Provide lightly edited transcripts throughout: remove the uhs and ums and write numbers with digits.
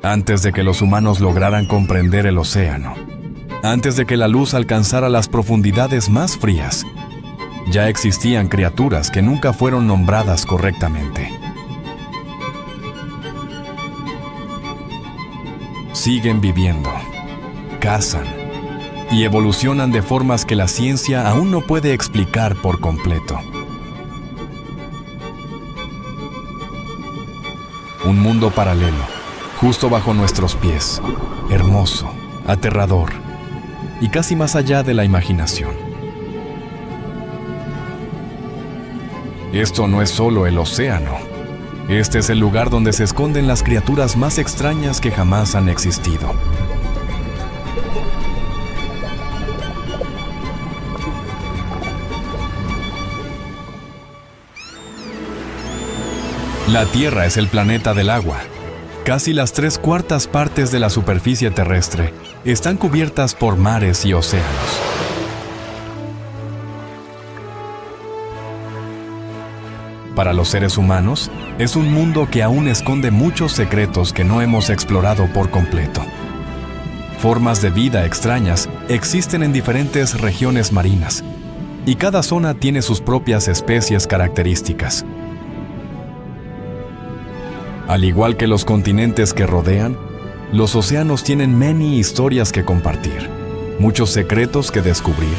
Antes de que los humanos lograran comprender el océano, antes de que la luz alcanzara las profundidades más frías, ya existían criaturas que nunca fueron nombradas correctamente. Siguen viviendo, cazan y evolucionan de formas que la ciencia aún no puede explicar por completo. Un mundo paralelo, justo bajo nuestros pies, hermoso, aterrador y casi más allá de la imaginación. Esto no es solo el océano. Este es el lugar donde se esconden las criaturas más extrañas que jamás han existido. La Tierra es el planeta del agua. Casi las 3/4 partes de la superficie terrestre están cubiertas por mares y océanos. Para los seres humanos, es un mundo que aún esconde muchos secretos que no hemos explorado por completo. Formas de vida extrañas existen en diferentes regiones marinas, y cada zona tiene sus propias especies características. Al igual que los continentes que rodean, los océanos tienen many historias que compartir, muchos secretos que descubrir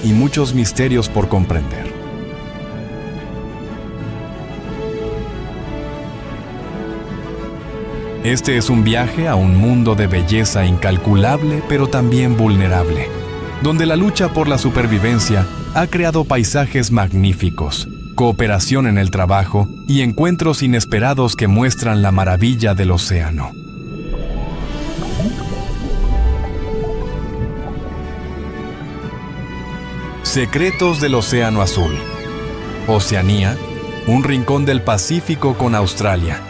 y muchos misterios por comprender. Este es un viaje a un mundo de belleza incalculable pero también vulnerable, donde la lucha por la supervivencia ha creado paisajes magníficos, cooperación en el trabajo y encuentros inesperados que muestran la maravilla del océano. Secretos del Océano Azul. Oceanía, un rincón del Pacífico con Australia,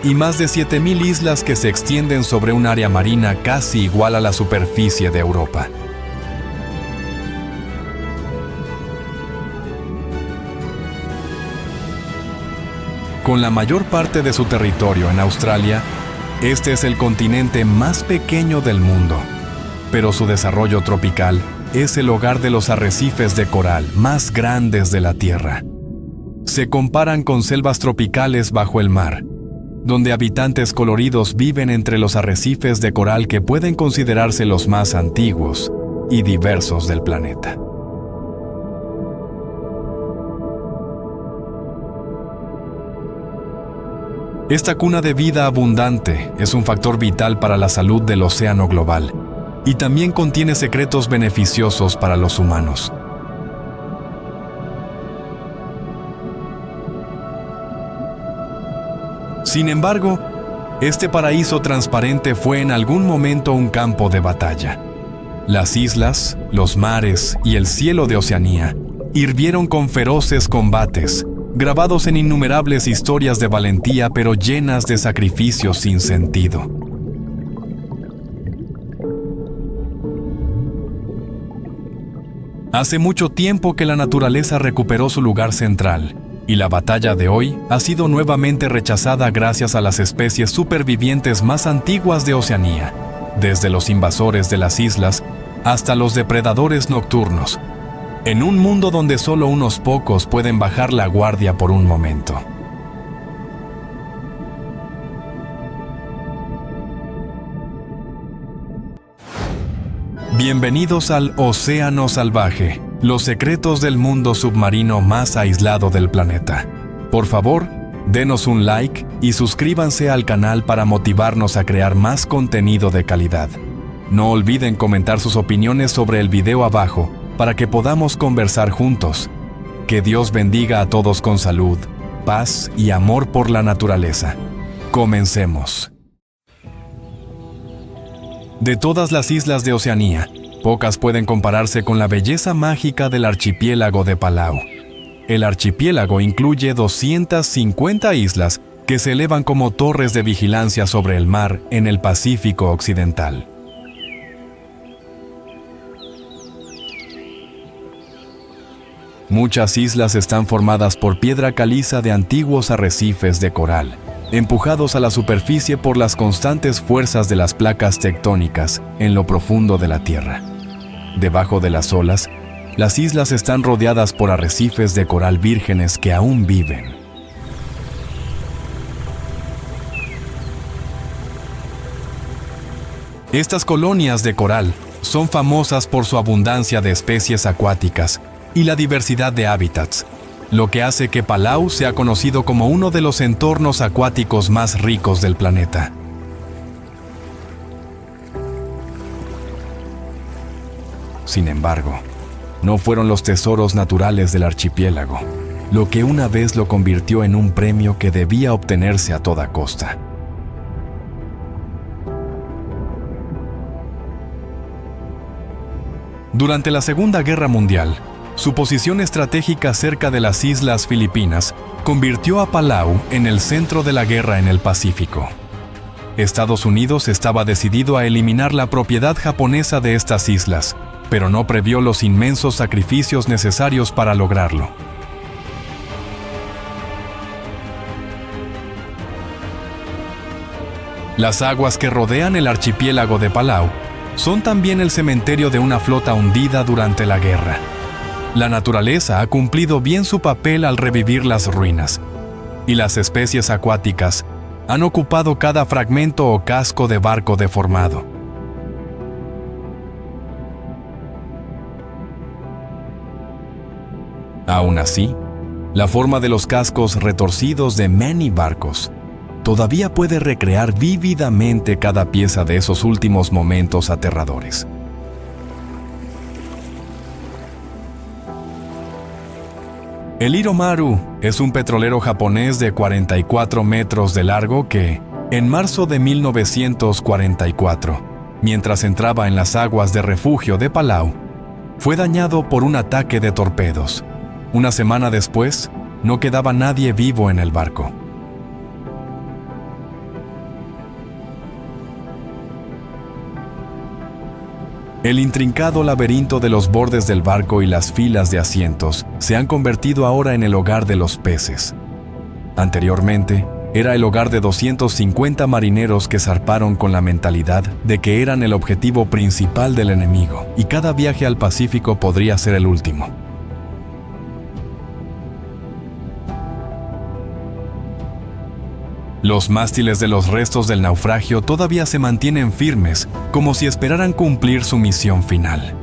y más de 7,000 islas que se extienden sobre un área marina casi igual a la superficie de Europa. Con la mayor parte de su territorio en Australia, este es el continente más pequeño del mundo, pero su desarrollo tropical es el hogar de los arrecifes de coral más grandes de la Tierra. Se comparan con selvas tropicales bajo el mar, donde habitantes coloridos viven entre los arrecifes de coral que pueden considerarse los más antiguos y diversos del planeta. Esta cuna de vida abundante es un factor vital para la salud del océano global y también contiene secretos beneficiosos para los humanos. Sin embargo, este paraíso transparente fue en algún momento un campo de batalla. Las islas, los mares y el cielo de Oceanía hirvieron con feroces combates, grabados en innumerables historias de valentía pero llenas de sacrificios sin sentido. Hace mucho tiempo que la naturaleza recuperó su lugar central, y la batalla de hoy ha sido nuevamente rechazada gracias a las especies supervivientes más antiguas de Oceanía, desde los invasores de las islas hasta los depredadores nocturnos, en un mundo donde solo unos pocos pueden bajar la guardia por un momento. Bienvenidos al Océano Salvaje, los secretos del mundo submarino más aislado del planeta. Por favor, denos un like y suscríbanse al canal para motivarnos a crear más contenido de calidad. No olviden comentar sus opiniones sobre el video abajo para que podamos conversar juntos. Que Dios bendiga a todos con salud, paz y amor por la naturaleza. Comencemos. De todas las islas de Oceanía, pocas pueden compararse con la belleza mágica del archipiélago de Palau. El archipiélago incluye 250 islas que se elevan como torres de vigilancia sobre el mar en el Pacífico Occidental. Muchas islas están formadas por piedra caliza de antiguos arrecifes de coral, empujados a la superficie por las constantes fuerzas de las placas tectónicas en lo profundo de la Tierra. Debajo de las olas, las islas están rodeadas por arrecifes de coral vírgenes que aún viven. Estas colonias de coral son famosas por su abundancia de especies acuáticas y la diversidad de hábitats, lo que hace que Palau sea conocido como uno de los entornos acuáticos más ricos del planeta. Sin embargo, no fueron los tesoros naturales del archipiélago lo que una vez lo convirtió en un premio que debía obtenerse a toda costa. Durante la Segunda Guerra Mundial, su posición estratégica cerca de las Islas Filipinas convirtió a Palau en el centro de la guerra en el Pacífico. Estados Unidos estaba decidido a eliminar la propiedad japonesa de estas islas, pero no previó los inmensos sacrificios necesarios para lograrlo. Las aguas que rodean el archipiélago de Palau son también el cementerio de una flota hundida durante la guerra. La naturaleza ha cumplido bien su papel al revivir las ruinas, y las especies acuáticas han ocupado cada fragmento o casco de barco deformado. Aún así, la forma de los cascos retorcidos de many barcos todavía puede recrear vívidamente cada pieza de esos últimos momentos aterradores. El Hiromaru es un petrolero japonés de 44 metros de largo que, en marzo de 1944, mientras entraba en las aguas de refugio de Palau, fue dañado por un ataque de torpedos. Una semana después, no quedaba nadie vivo en el barco. El intrincado laberinto de los bordes del barco y las filas de asientos se han convertido ahora en el hogar de los peces. Anteriormente, era el hogar de 250 marineros que zarparon con la mentalidad de que eran el objetivo principal del enemigo y cada viaje al Pacífico podría ser el último. Los mástiles de los restos del naufragio todavía se mantienen firmes, como si esperaran cumplir su misión final.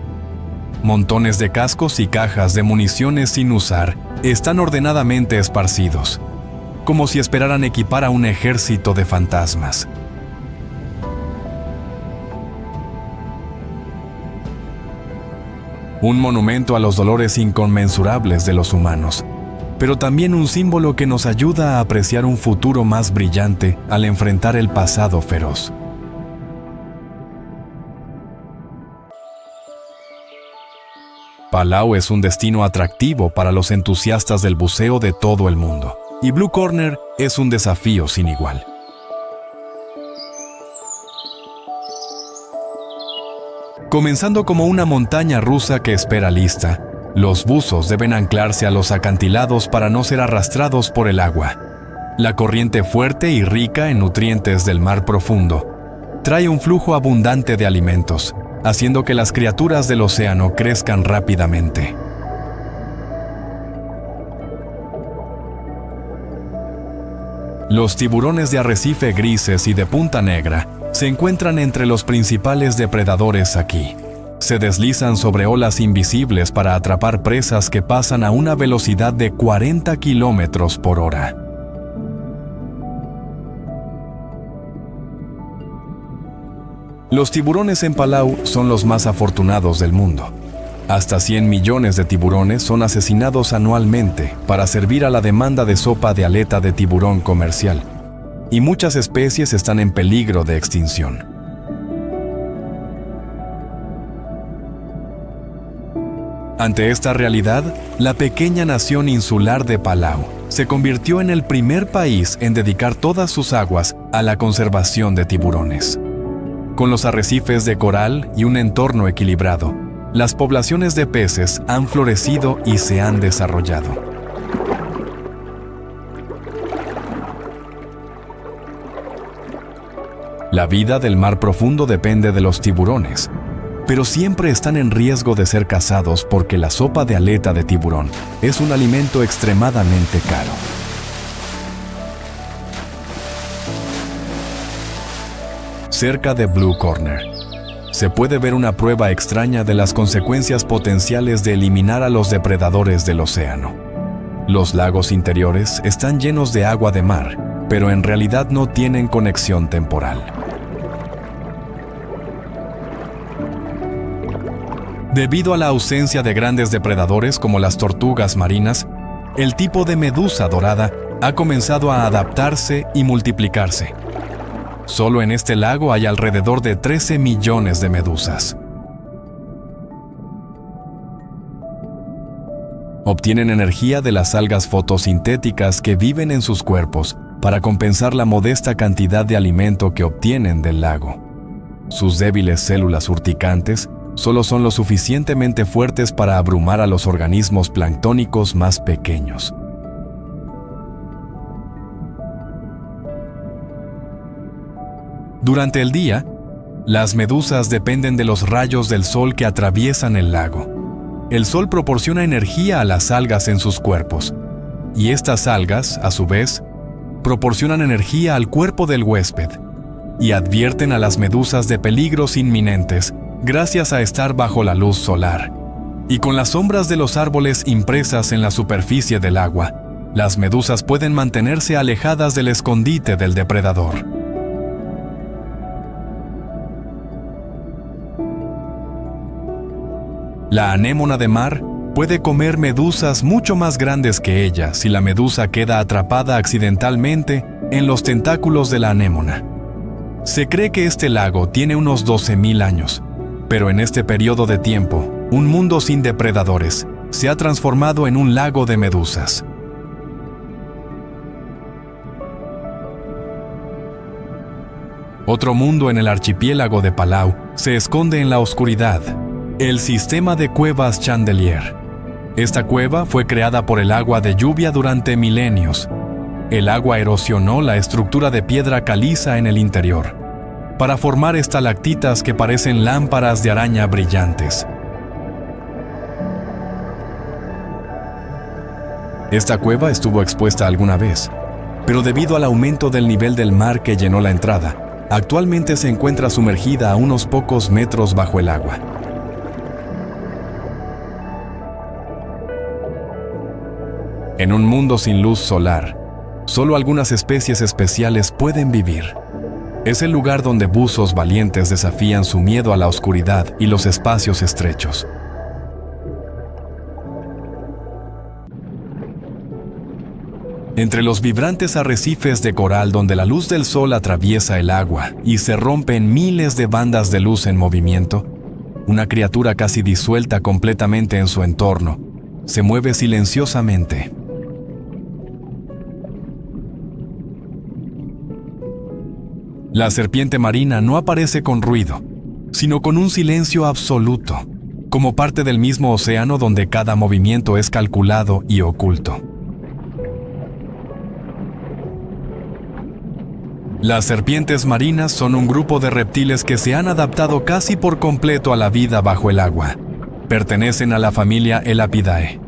Montones de cascos y cajas de municiones sin usar están ordenadamente esparcidos, como si esperaran equipar a un ejército de fantasmas. Un monumento a los dolores inconmensurables de los humanos, pero también un símbolo que nos ayuda a apreciar un futuro más brillante al enfrentar el pasado feroz. Palau es un destino atractivo para los entusiastas del buceo de todo el mundo, y Blue Corner es un desafío sin igual. Comenzando como una montaña rusa que espera lista, los buzos deben anclarse a los acantilados para no ser arrastrados por el agua. La corriente fuerte y rica en nutrientes del mar profundo trae un flujo abundante de alimentos, haciendo que las criaturas del océano crezcan rápidamente. Los tiburones de arrecife grises y de punta negra se encuentran entre los principales depredadores aquí. Se deslizan sobre olas invisibles para atrapar presas que pasan a una velocidad de 40 kilómetros por hora. Los tiburones en Palau son los más afortunados del mundo. Hasta 100 millones de tiburones son asesinados anualmente para servir a la demanda de sopa de aleta de tiburón comercial, y muchas especies están en peligro de extinción. Ante esta realidad, la pequeña nación insular de Palau se convirtió en el primer país en dedicar todas sus aguas a la conservación de tiburones. Con los arrecifes de coral y un entorno equilibrado, las poblaciones de peces han florecido y se han desarrollado. La vida del mar profundo depende de los tiburones, pero siempre están en riesgo de ser cazados porque la sopa de aleta de tiburón es un alimento extremadamente caro. Cerca de Blue Corner, se puede ver una prueba extraña de las consecuencias potenciales de eliminar a los depredadores del océano. Los lagos interiores están llenos de agua de mar, pero en realidad no tienen conexión temporal. Debido a la ausencia de grandes depredadores como las tortugas marinas, el tipo de medusa dorada ha comenzado a adaptarse y multiplicarse. Solo en este lago hay alrededor de 13 millones de medusas. Obtienen energía de las algas fotosintéticas que viven en sus cuerpos para compensar la modesta cantidad de alimento que obtienen del lago. Sus débiles células urticantes solo son lo suficientemente fuertes para abrumar a los organismos planctónicos más pequeños. Durante el día, las medusas dependen de los rayos del sol que atraviesan el lago. El sol proporciona energía a las algas en sus cuerpos, y estas algas, a su vez, proporcionan energía al cuerpo del huésped y advierten a las medusas de peligros inminentes gracias a estar bajo la luz solar. Y con las sombras de los árboles impresas en la superficie del agua, las medusas pueden mantenerse alejadas del escondite del depredador. La anémona de mar puede comer medusas mucho más grandes que ella si la medusa queda atrapada accidentalmente en los tentáculos de la anémona. Se cree que este lago tiene unos 12.000 años, pero en este periodo de tiempo, un mundo sin depredadores se ha transformado en un lago de medusas. Otro mundo en el archipiélago de Palau se esconde en la oscuridad. El sistema de cuevas Chandelier. Esta cueva fue creada por el agua de lluvia durante milenios. El agua erosionó la estructura de piedra caliza en el interior, para formar estalactitas que parecen lámparas de araña brillantes. Esta cueva estuvo expuesta alguna vez, pero debido al aumento del nivel del mar que llenó la entrada, actualmente se encuentra sumergida a unos pocos metros bajo el agua. En un mundo sin luz solar, solo algunas especies especiales pueden vivir. Es el lugar donde buzos valientes desafían su miedo a la oscuridad y los espacios estrechos. Entre los vibrantes arrecifes de coral donde la luz del sol atraviesa el agua y se rompen miles de bandas de luz en movimiento, una criatura casi disuelta completamente en su entorno se mueve silenciosamente. La serpiente marina no aparece con ruido, sino con un silencio absoluto, como parte del mismo océano donde cada movimiento es calculado y oculto. Las serpientes marinas son un grupo de reptiles que se han adaptado casi por completo a la vida bajo el agua. Pertenecen a la familia Elapidae,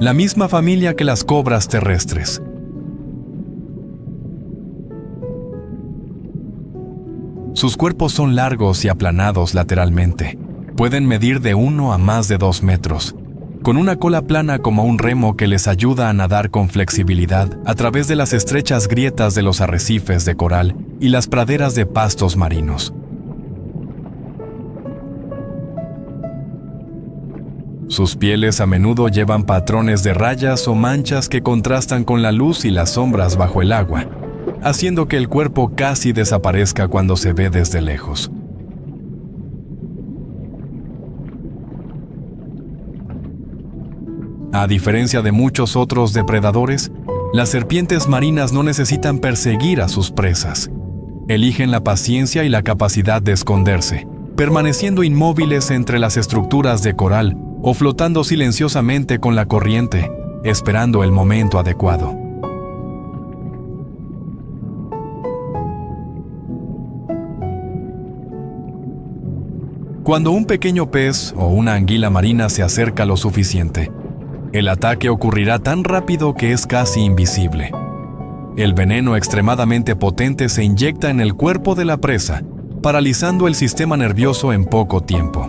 la misma familia que las cobras terrestres. Sus cuerpos son largos y aplanados lateralmente. Pueden medir de 1 a más de 2 metros, con una cola plana como un remo que les ayuda a nadar con flexibilidad a través de las estrechas grietas de los arrecifes de coral y las praderas de pastos marinos. Sus pieles a menudo llevan patrones de rayas o manchas que contrastan con la luz y las sombras bajo el agua, haciendo que el cuerpo casi desaparezca cuando se ve desde lejos. A diferencia de muchos otros depredadores, las serpientes marinas no necesitan perseguir a sus presas. Eligen la paciencia y la capacidad de esconderse, permaneciendo inmóviles entre las estructuras de coral o flotando silenciosamente con la corriente, esperando el momento adecuado. Cuando un pequeño pez o una anguila marina se acerca lo suficiente, el ataque ocurrirá tan rápido que es casi invisible. El veneno extremadamente potente se inyecta en el cuerpo de la presa, paralizando el sistema nervioso en poco tiempo.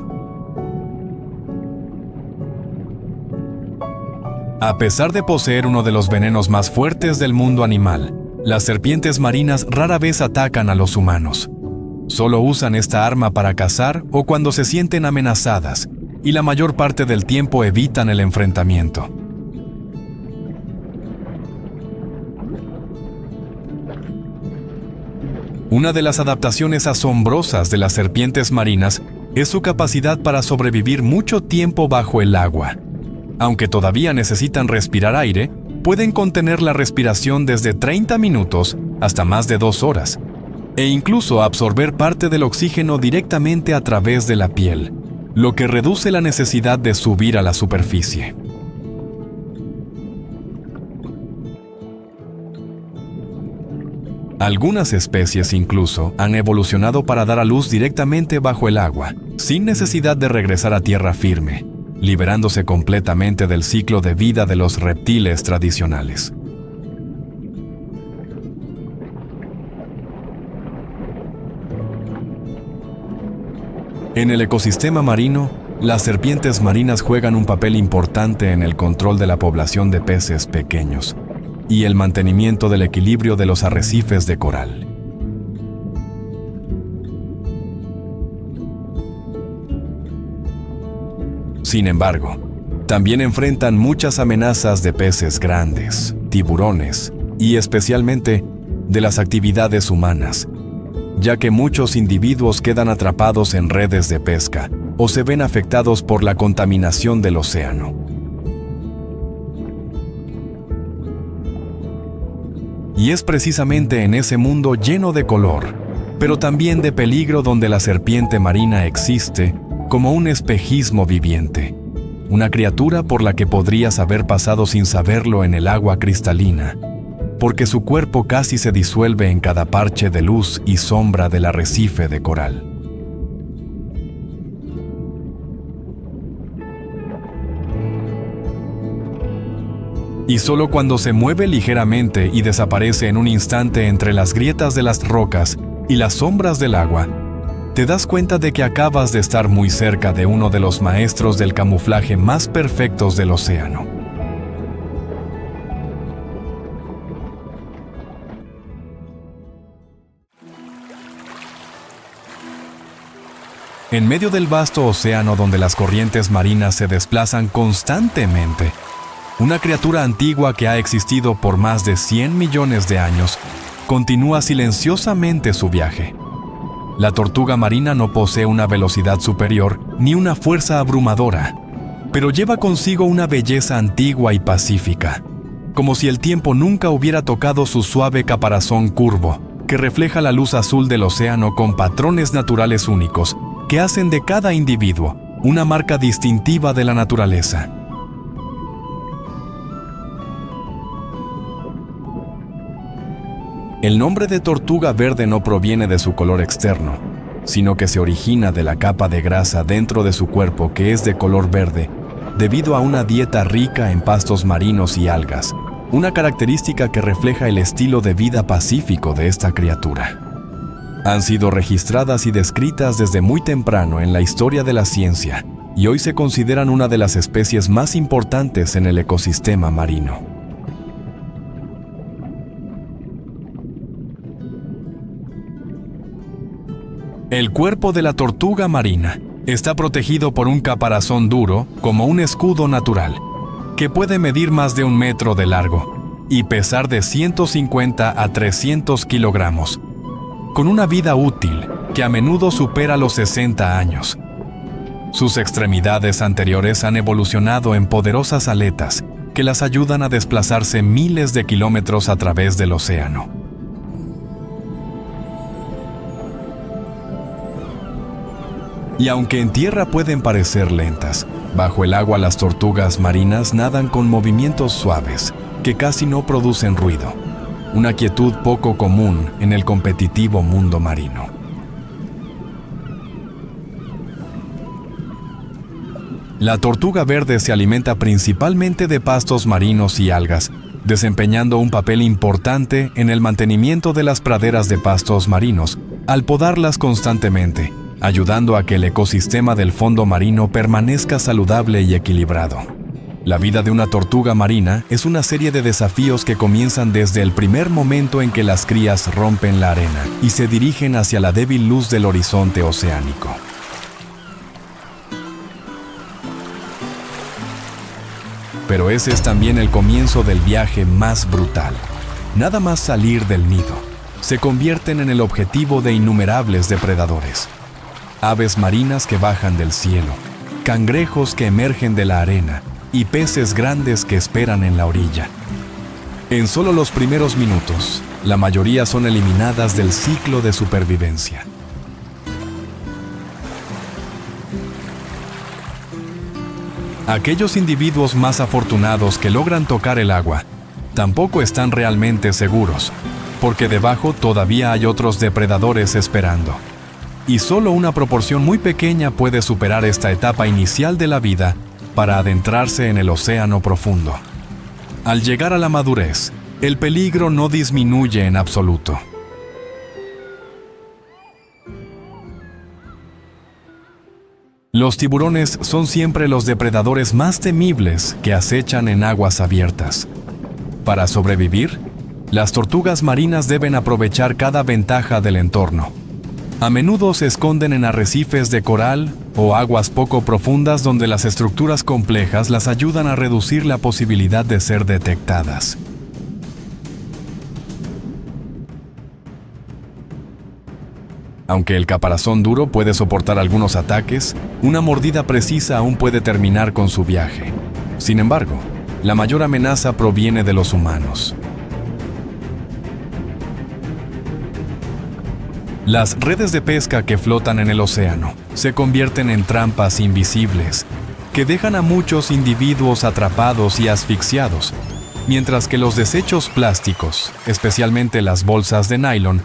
A pesar de poseer uno de los venenos más fuertes del mundo animal, las serpientes marinas rara vez atacan a los humanos. Solo usan esta arma para cazar o cuando se sienten amenazadas, y la mayor parte del tiempo evitan el enfrentamiento. Una de las adaptaciones asombrosas de las serpientes marinas es su capacidad para sobrevivir mucho tiempo bajo el agua. Aunque todavía necesitan respirar aire, pueden contener la respiración desde 30 minutos hasta más de 2 horas, e incluso absorber parte del oxígeno directamente a través de la piel, lo que reduce la necesidad de subir a la superficie. Algunas especies incluso han evolucionado para dar a luz directamente bajo el agua, sin necesidad de regresar a tierra firme, liberándose completamente del ciclo de vida de los reptiles tradicionales. En el ecosistema marino, las serpientes marinas juegan un papel importante en el control de la población de peces pequeños y el mantenimiento del equilibrio de los arrecifes de coral. Sin embargo, también enfrentan muchas amenazas de peces grandes, tiburones y especialmente de las actividades humanas, ya que muchos individuos quedan atrapados en redes de pesca o se ven afectados por la contaminación del océano. Y es precisamente en ese mundo lleno de color, pero también de peligro donde la serpiente marina existe como un espejismo viviente, una criatura por la que podrías haber pasado sin saberlo en el agua cristalina, porque su cuerpo casi se disuelve en cada parche de luz y sombra del arrecife de coral. Y solo cuando se mueve ligeramente y desaparece en un instante entre las grietas de las rocas y las sombras del agua, te das cuenta de que acabas de estar muy cerca de uno de los maestros del camuflaje más perfectos del océano. En medio del vasto océano donde las corrientes marinas se desplazan constantemente, una criatura antigua que ha existido por más de 100 millones de años continúa silenciosamente su viaje. La tortuga marina no posee una velocidad superior ni una fuerza abrumadora, pero lleva consigo una belleza antigua y pacífica, como si el tiempo nunca hubiera tocado su suave caparazón curvo, que refleja la luz azul del océano con patrones naturales únicos que hacen de cada individuo una marca distintiva de la naturaleza. El nombre de tortuga verde no proviene de su color externo, sino que se origina de la capa de grasa dentro de su cuerpo que es de color verde, debido a una dieta rica en pastos marinos y algas, una característica que refleja el estilo de vida pacífico de esta criatura. Han sido registradas y descritas desde muy temprano en la historia de la ciencia, y hoy se consideran una de las especies más importantes en el ecosistema marino. El cuerpo de la tortuga marina está protegido por un caparazón duro como un escudo natural, que puede medir más de 1 metro de largo y pesar de 150 a 300 kilogramos, con una vida útil que a menudo supera los 60 años. Sus extremidades anteriores han evolucionado en poderosas aletas que las ayudan a desplazarse miles de kilómetros a través del océano. Y aunque en tierra pueden parecer lentas, bajo el agua las tortugas marinas nadan con movimientos suaves, que casi no producen ruido, una quietud poco común en el competitivo mundo marino. La tortuga verde se alimenta principalmente de pastos marinos y algas, desempeñando un papel importante en el mantenimiento de las praderas de pastos marinos, al podarlas constantemente, ayudando a que el ecosistema del fondo marino permanezca saludable y equilibrado. La vida de una tortuga marina es una serie de desafíos que comienzan desde el primer momento en que las crías rompen la arena y se dirigen hacia la débil luz del horizonte oceánico. Pero ese es también el comienzo del viaje más brutal. Nada más salir del nido, se convierten en el objetivo de innumerables depredadores. Aves marinas que bajan del cielo, cangrejos que emergen de la arena y peces grandes que esperan en la orilla. En solo los primeros minutos, la mayoría son eliminadas del ciclo de supervivencia. Aquellos individuos más afortunados que logran tocar el agua tampoco están realmente seguros, porque debajo todavía hay otros depredadores esperando. Y solo una proporción muy pequeña puede superar esta etapa inicial de la vida para adentrarse en el océano profundo. Al llegar a la madurez, el peligro no disminuye en absoluto. Los tiburones son siempre los depredadores más temibles que acechan en aguas abiertas. Para sobrevivir, las tortugas marinas deben aprovechar cada ventaja del entorno. A menudo se esconden en arrecifes de coral o aguas poco profundas donde las estructuras complejas las ayudan a reducir la posibilidad de ser detectadas. Aunque el caparazón duro puede soportar algunos ataques, una mordida precisa aún puede terminar con su viaje. Sin embargo, la mayor amenaza proviene de los humanos. Las redes de pesca que flotan en el océano se convierten en trampas invisibles que dejan a muchos individuos atrapados y asfixiados, mientras que los desechos plásticos, especialmente las bolsas de nylon,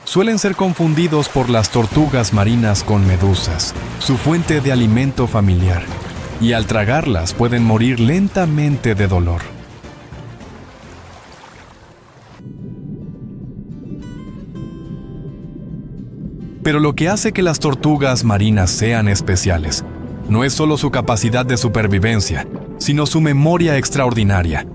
suelen ser confundidos por las tortugas marinas con medusas, su fuente de alimento familiar, y al tragarlas pueden morir lentamente de dolor. Pero lo que hace que las tortugas marinas sean especiales no es solo su capacidad de supervivencia, sino su memoria extraordinaria.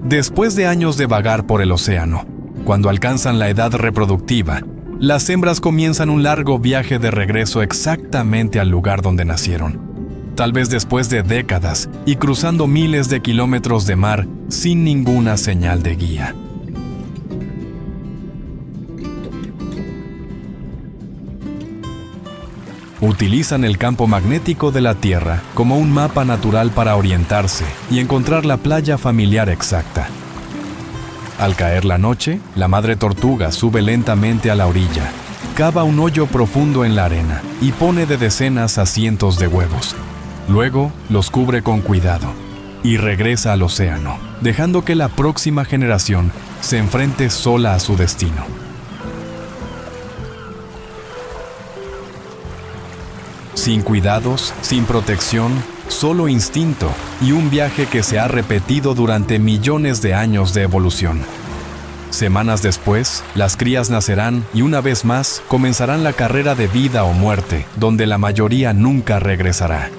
Después de años de vagar por el océano, cuando alcanzan la edad reproductiva, las hembras comienzan un largo viaje de regreso exactamente al lugar donde nacieron. Tal vez después de décadas y cruzando miles de kilómetros de mar sin ninguna señal de guía. Utilizan el campo magnético de la Tierra como un mapa natural para orientarse y encontrar la playa familiar exacta. Al caer la noche, la madre tortuga sube lentamente a la orilla, cava un hoyo profundo en la arena y pone de decenas a cientos de huevos. Luego los cubre con cuidado y regresa al océano, dejando que la próxima generación se enfrente sola a su destino. Sin cuidados, sin protección, solo instinto y un viaje que se ha repetido durante millones de años de evolución. Semanas después, las crías nacerán y una vez más comenzarán la carrera de vida o muerte, donde la mayoría nunca regresará.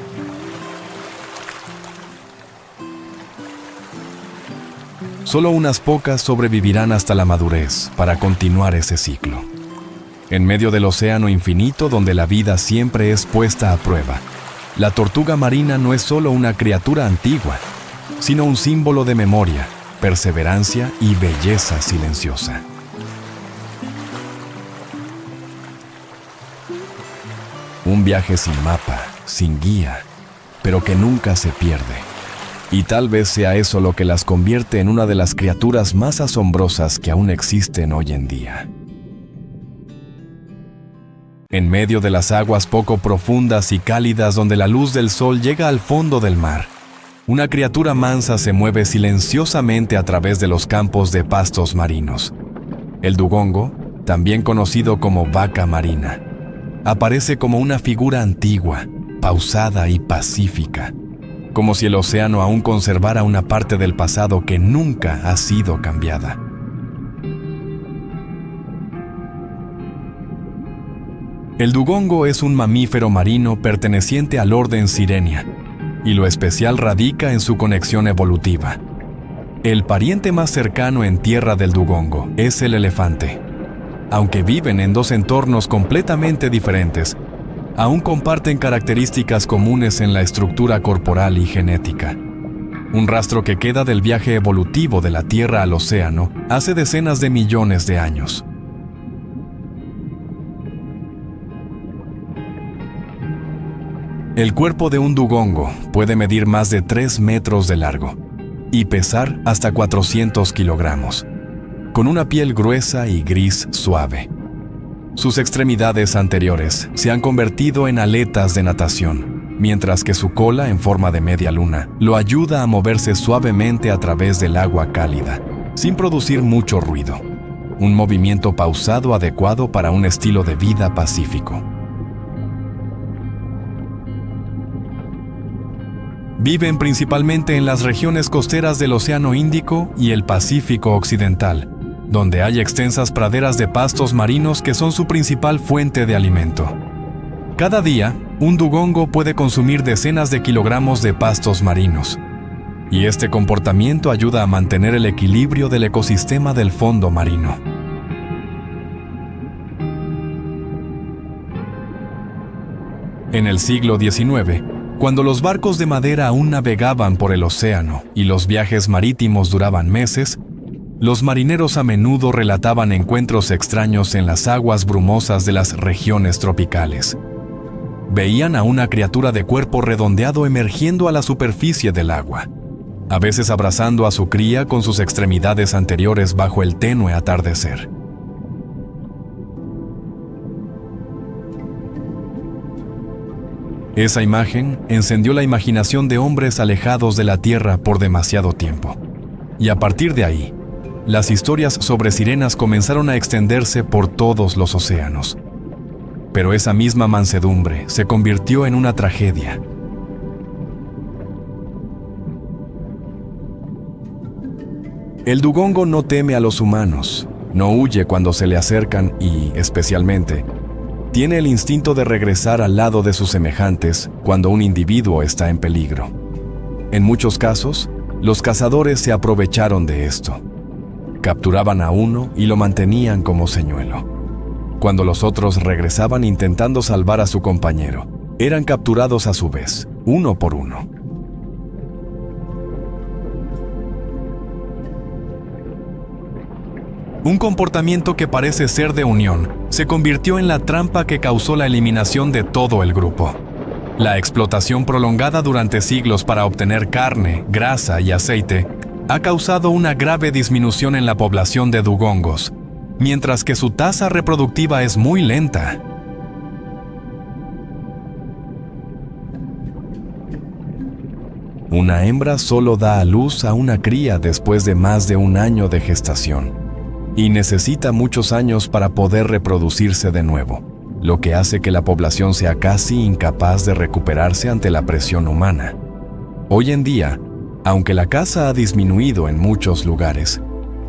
Solo unas pocas sobrevivirán hasta la madurez para continuar ese ciclo. En medio del océano infinito donde la vida siempre es puesta a prueba, la tortuga marina no es solo una criatura antigua, sino un símbolo de memoria, perseverancia y belleza silenciosa. Un viaje sin mapa, sin guía, pero que nunca se pierde. Y tal vez sea eso lo que las convierte en una de las criaturas más asombrosas que aún existen hoy en día. En medio de las aguas poco profundas y cálidas donde la luz del sol llega al fondo del mar, una criatura mansa se mueve silenciosamente a través de los campos de pastos marinos. El dugongo, también conocido como vaca marina, aparece como una figura antigua, pausada y pacífica, como si el océano aún conservara una parte del pasado que nunca ha sido cambiada. El dugongo es un mamífero marino perteneciente al orden Sirenia, y lo especial radica en su conexión evolutiva. El pariente más cercano en tierra del dugongo es el elefante. Aunque viven en dos entornos completamente diferentes, aún comparten características comunes en la estructura corporal y genética. Un rastro que queda del viaje evolutivo de la Tierra al océano hace decenas de millones de años. El cuerpo de un dugongo puede medir más de 3 metros de largo y pesar hasta 400 kilogramos, con una piel gruesa y gris suave. Sus extremidades anteriores se han convertido en aletas de natación, mientras que su cola en forma de media luna lo ayuda a moverse suavemente a través del agua cálida, sin producir mucho ruido. Un movimiento pausado adecuado para un estilo de vida pacífico. Viven principalmente en las regiones costeras del Océano Índico y el Pacífico Occidental, donde hay extensas praderas de pastos marinos que son su principal fuente de alimento. Cada día, un dugongo puede consumir decenas de kilogramos de pastos marinos, y este comportamiento ayuda a mantener el equilibrio del ecosistema del fondo marino. En el siglo XIX, cuando los barcos de madera aún navegaban por el océano y los viajes marítimos duraban meses, los marineros a menudo relataban encuentros extraños en las aguas brumosas de las regiones tropicales. Veían a una criatura de cuerpo redondeado emergiendo a la superficie del agua, a veces abrazando a su cría con sus extremidades anteriores bajo el tenue atardecer. Esa imagen encendió la imaginación de hombres alejados de la tierra por demasiado tiempo. Y a partir de ahí, las historias sobre sirenas comenzaron a extenderse por todos los océanos. Pero esa misma mansedumbre se convirtió en una tragedia. El dugongo no teme a los humanos, no huye cuando se le acercan y, especialmente, tiene el instinto de regresar al lado de sus semejantes cuando un individuo está en peligro. En muchos casos, los cazadores se aprovecharon de esto. Capturaban a uno y lo mantenían como señuelo. Cuando los otros regresaban intentando salvar a su compañero, eran capturados a su vez, uno por uno. Un comportamiento que parece ser de unión se convirtió en la trampa que causó la eliminación de todo el grupo. La explotación prolongada durante siglos para obtener carne, grasa y aceite ha causado una grave disminución en la población de dugongos, mientras que su tasa reproductiva es muy lenta. Una hembra solo da a luz a una cría después de más de 1 año de gestación, y necesita muchos años para poder reproducirse de nuevo, lo que hace que la población sea casi incapaz de recuperarse ante la presión humana. Hoy en día, aunque la caza ha disminuido en muchos lugares,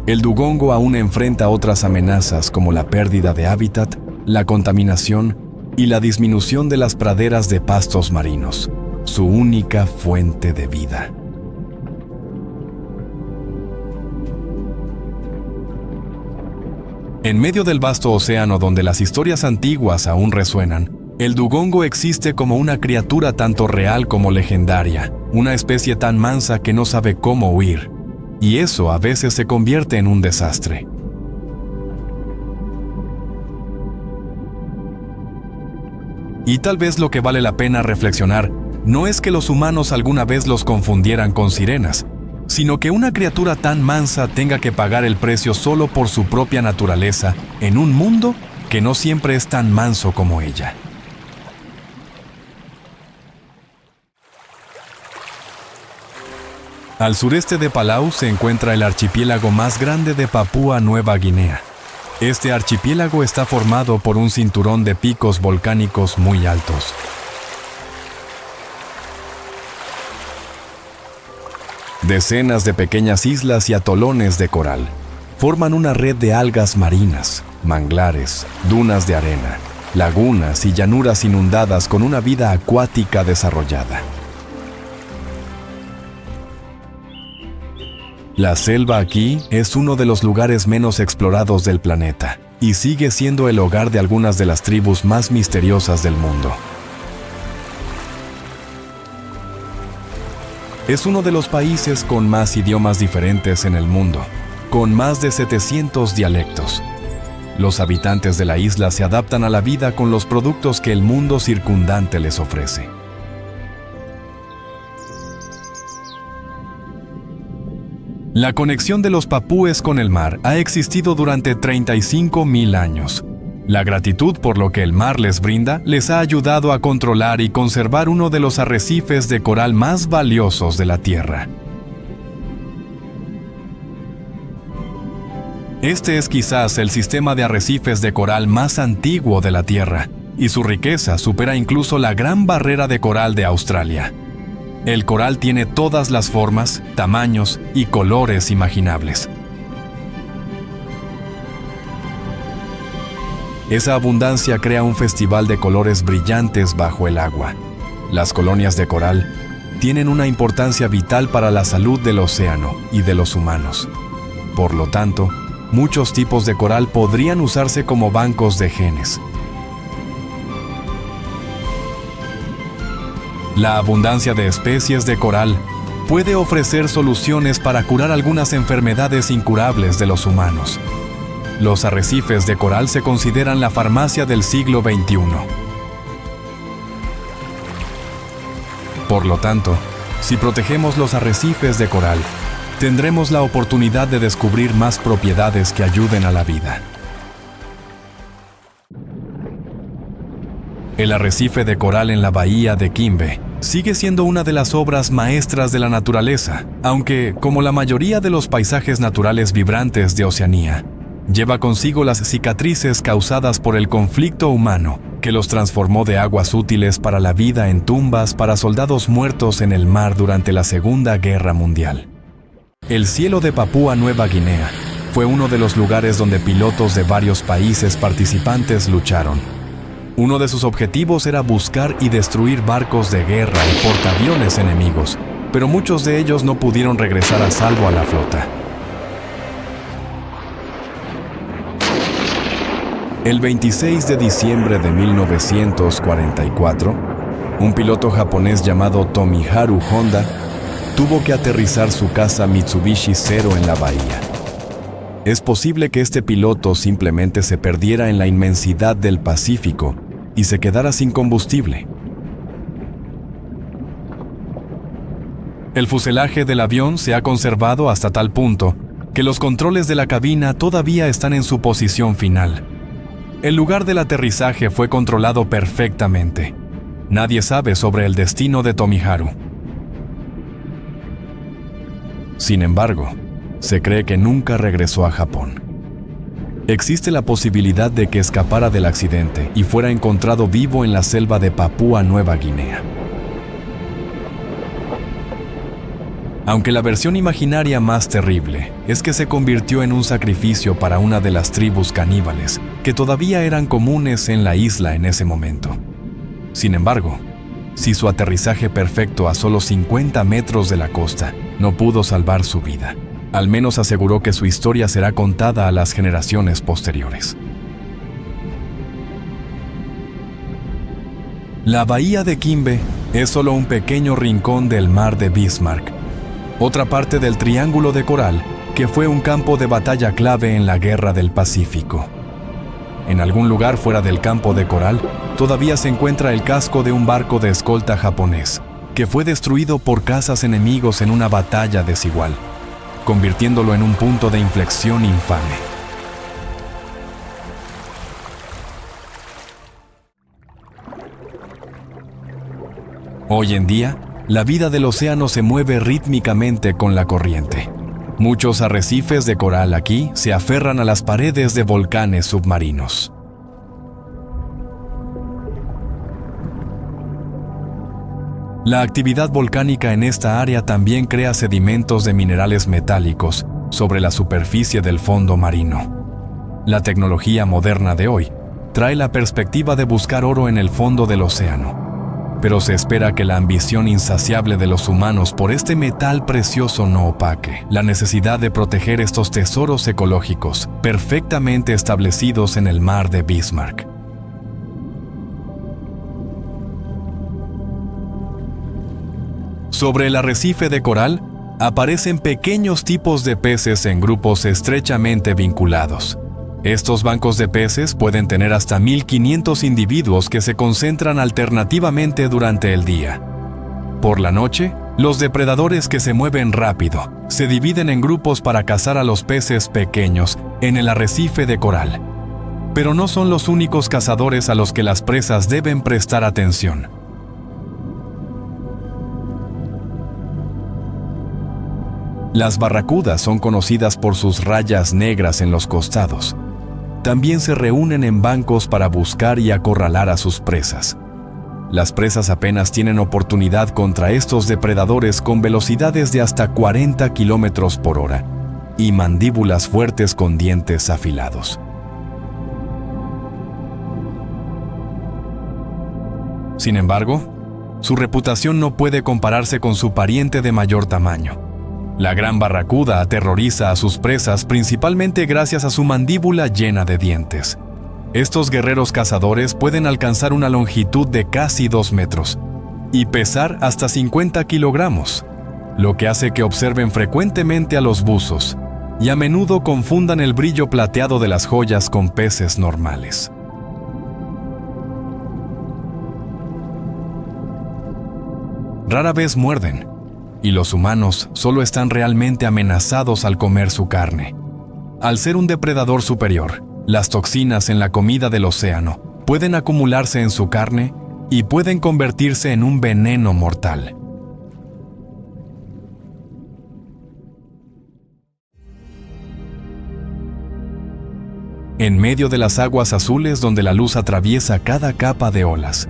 el dugongo aún enfrenta otras amenazas como la pérdida de hábitat, la contaminación y la disminución de las praderas de pastos marinos, su única fuente de vida. En medio del vasto océano donde las historias antiguas aún resuenan, el dugongo existe como una criatura tanto real como legendaria, una especie tan mansa que no sabe cómo huir, y eso a veces se convierte en un desastre. Y tal vez lo que vale la pena reflexionar no es que los humanos alguna vez los confundieran con sirenas, sino que una criatura tan mansa tenga que pagar el precio solo por su propia naturaleza en un mundo que no siempre es tan manso como ella. Al sureste de Palau se encuentra el archipiélago más grande de Papúa Nueva Guinea. Este archipiélago está formado por un cinturón de picos volcánicos muy altos. Decenas de pequeñas islas y atolones de coral forman una red de algas marinas, manglares, dunas de arena, lagunas y llanuras inundadas con una vida acuática desarrollada. La selva aquí es uno de los lugares menos explorados del planeta y sigue siendo el hogar de algunas de las tribus más misteriosas del mundo. Es uno de los países con más idiomas diferentes en el mundo, con más de 700 dialectos. Los habitantes de la isla se adaptan a la vida con los productos que el mundo circundante les ofrece. La conexión de los papúes con el mar ha existido durante 35.000 años. La gratitud por lo que el mar les brinda les ha ayudado a controlar y conservar uno de los arrecifes de coral más valiosos de la Tierra. Este es quizás el sistema de arrecifes de coral más antiguo de la Tierra, y su riqueza supera incluso la Gran Barrera de Coral de Australia. El coral tiene todas las formas, tamaños y colores imaginables. Esa abundancia crea un festival de colores brillantes bajo el agua. Las colonias de coral tienen una importancia vital para la salud del océano y de los humanos. Por lo tanto, muchos tipos de coral podrían usarse como bancos de genes. La abundancia de especies de coral puede ofrecer soluciones para curar algunas enfermedades incurables de los humanos. Los arrecifes de coral se consideran la farmacia del siglo XXI. Por lo tanto, si protegemos los arrecifes de coral, tendremos la oportunidad de descubrir más propiedades que ayuden a la vida. El arrecife de coral en la bahía de Quimbe sigue siendo una de las obras maestras de la naturaleza, aunque, como la mayoría de los paisajes naturales vibrantes de Oceanía, lleva consigo las cicatrices causadas por el conflicto humano que los transformó de aguas útiles para la vida en tumbas para soldados muertos en el mar durante la Segunda Guerra Mundial. El cielo de Papúa Nueva Guinea fue uno de los lugares donde pilotos de varios países participantes lucharon. Uno de sus objetivos era buscar y destruir barcos de guerra y portaaviones enemigos, pero muchos de ellos no pudieron regresar a salvo a la flota. El 26 de diciembre de 1944, un piloto japonés llamado Tomiharu Honda tuvo que aterrizar su casa Mitsubishi Zero en la bahía. Es posible que este piloto simplemente se perdiera en la inmensidad del Pacífico y se quedara sin combustible. El fuselaje del avión se ha conservado hasta tal punto que los controles de la cabina todavía están en su posición final. El lugar del aterrizaje fue controlado perfectamente. Nadie sabe sobre el destino de Tomiharu. Sin embargo, se cree que nunca regresó a Japón. Existe la posibilidad de que escapara del accidente y fuera encontrado vivo en la selva de Papúa Nueva Guinea. Aunque la versión imaginaria más terrible es que se convirtió en un sacrificio para una de las tribus caníbales que todavía eran comunes en la isla en ese momento. Sin embargo, si su aterrizaje perfecto a solo 50 metros de la costa no pudo salvar su vida, al menos aseguró que su historia será contada a las generaciones posteriores. La bahía de Quimbe es solo un pequeño rincón del mar de Bismarck, otra parte del Triángulo de Coral que fue un campo de batalla clave en la Guerra del Pacífico. En algún lugar fuera del campo de coral, todavía se encuentra el casco de un barco de escolta japonés, que fue destruido por cazas enemigos en una batalla desigual, convirtiéndolo en un punto de inflexión infame. Hoy en día, la vida del océano se mueve rítmicamente con la corriente. Muchos arrecifes de coral aquí se aferran a las paredes de volcanes submarinos. La actividad volcánica en esta área también crea sedimentos de minerales metálicos sobre la superficie del fondo marino. La tecnología moderna de hoy trae la perspectiva de buscar oro en el fondo del océano, pero se espera que la ambición insaciable de los humanos por este metal precioso no opaque la necesidad de proteger estos tesoros ecológicos perfectamente establecidos en el mar de Bismarck. Sobre el arrecife de coral, aparecen pequeños tipos de peces en grupos estrechamente vinculados. Estos bancos de peces pueden tener hasta 1.500 individuos que se concentran alternativamente durante el día. Por la noche, los depredadores que se mueven rápido se dividen en grupos para cazar a los peces pequeños en el arrecife de coral. Pero no son los únicos cazadores a los que las presas deben prestar atención. Las barracudas son conocidas por sus rayas negras en los costados. También se reúnen en bancos para buscar y acorralar a sus presas. Las presas apenas tienen oportunidad contra estos depredadores con velocidades de hasta 40 kilómetros por hora y mandíbulas fuertes con dientes afilados. Sin embargo, su reputación no puede compararse con su pariente de mayor tamaño. La gran barracuda aterroriza a sus presas principalmente gracias a su mandíbula llena de dientes. Estos guerreros cazadores pueden alcanzar una longitud de casi 2 metros y pesar hasta 50 kilogramos, lo que hace que observen frecuentemente a los buzos y a menudo confundan el brillo plateado de las joyas con peces normales. Rara vez muerden, y los humanos solo están realmente amenazados al comer su carne. Al ser un depredador superior, las toxinas en la comida del océano pueden acumularse en su carne y pueden convertirse en un veneno mortal. En medio de las aguas azules donde la luz atraviesa cada capa de olas,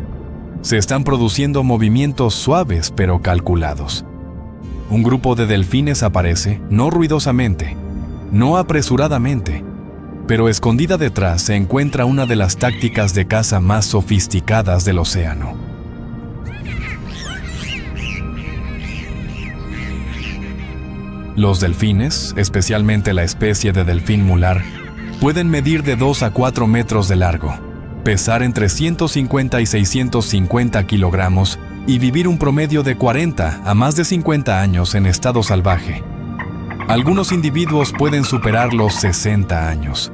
se están produciendo movimientos suaves pero calculados. Un grupo de delfines aparece, no ruidosamente, no apresuradamente, pero escondida detrás se encuentra una de las tácticas de caza más sofisticadas del océano. Los delfines, especialmente la especie de delfín mular, pueden medir de 2 a 4 metros de largo, pesar entre 150 y 650 kilogramos y vivir un promedio de 40 a más de 50 años en estado salvaje. Algunos individuos pueden superar los 60 años.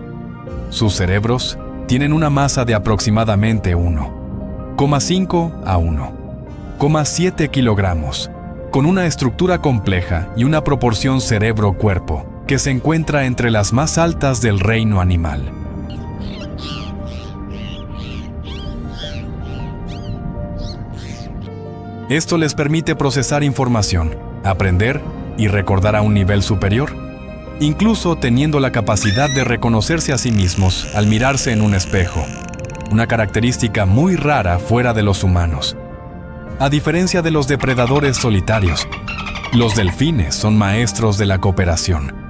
Sus cerebros tienen una masa de aproximadamente 1,5 a 1,7 kilogramos, con una estructura compleja y una proporción cerebro-cuerpo que se encuentra entre las más altas del reino animal. Esto les permite procesar información, aprender y recordar a un nivel superior, incluso teniendo la capacidad de reconocerse a sí mismos al mirarse en un espejo, una característica muy rara fuera de los humanos. A diferencia de los depredadores solitarios, los delfines son maestros de la cooperación.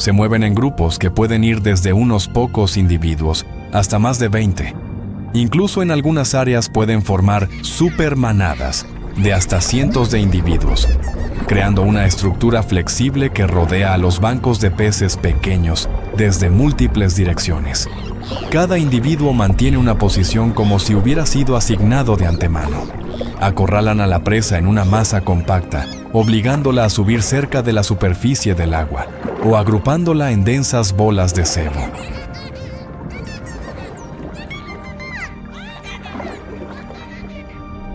Se mueven en grupos que pueden ir desde unos pocos individuos hasta más de 20. Incluso en algunas áreas pueden formar supermanadas de hasta cientos de individuos, creando una estructura flexible que rodea a los bancos de peces pequeños desde múltiples direcciones. Cada individuo mantiene una posición como si hubiera sido asignado de antemano. Acorralan a la presa en una masa compacta, obligándola a subir cerca de la superficie del agua, o agrupándola en densas bolas de cebo.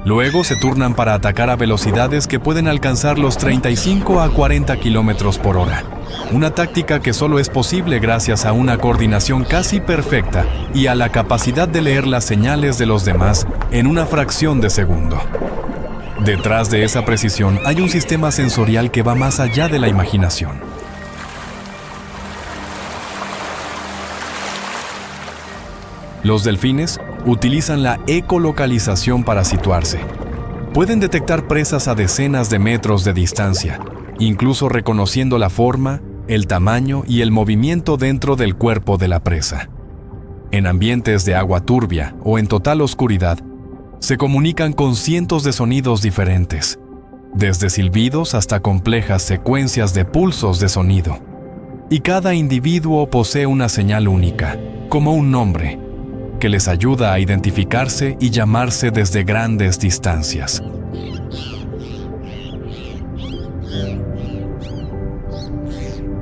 Luego se turnan para atacar a velocidades que pueden alcanzar los 35 a 40 kilómetros por hora. Una táctica que solo es posible gracias a una coordinación casi perfecta y a la capacidad de leer las señales de los demás en una fracción de segundo. Detrás de esa precisión hay un sistema sensorial que va más allá de la imaginación. Los delfines utilizan la ecolocalización para situarse. Pueden detectar presas a decenas de metros de distancia, incluso reconociendo la forma, el tamaño y el movimiento dentro del cuerpo de la presa. En ambientes de agua turbia o en total oscuridad, se comunican con cientos de sonidos diferentes, desde silbidos hasta complejas secuencias de pulsos de sonido. Y cada individuo posee una señal única, como un nombre, que les ayuda a identificarse y llamarse desde grandes distancias.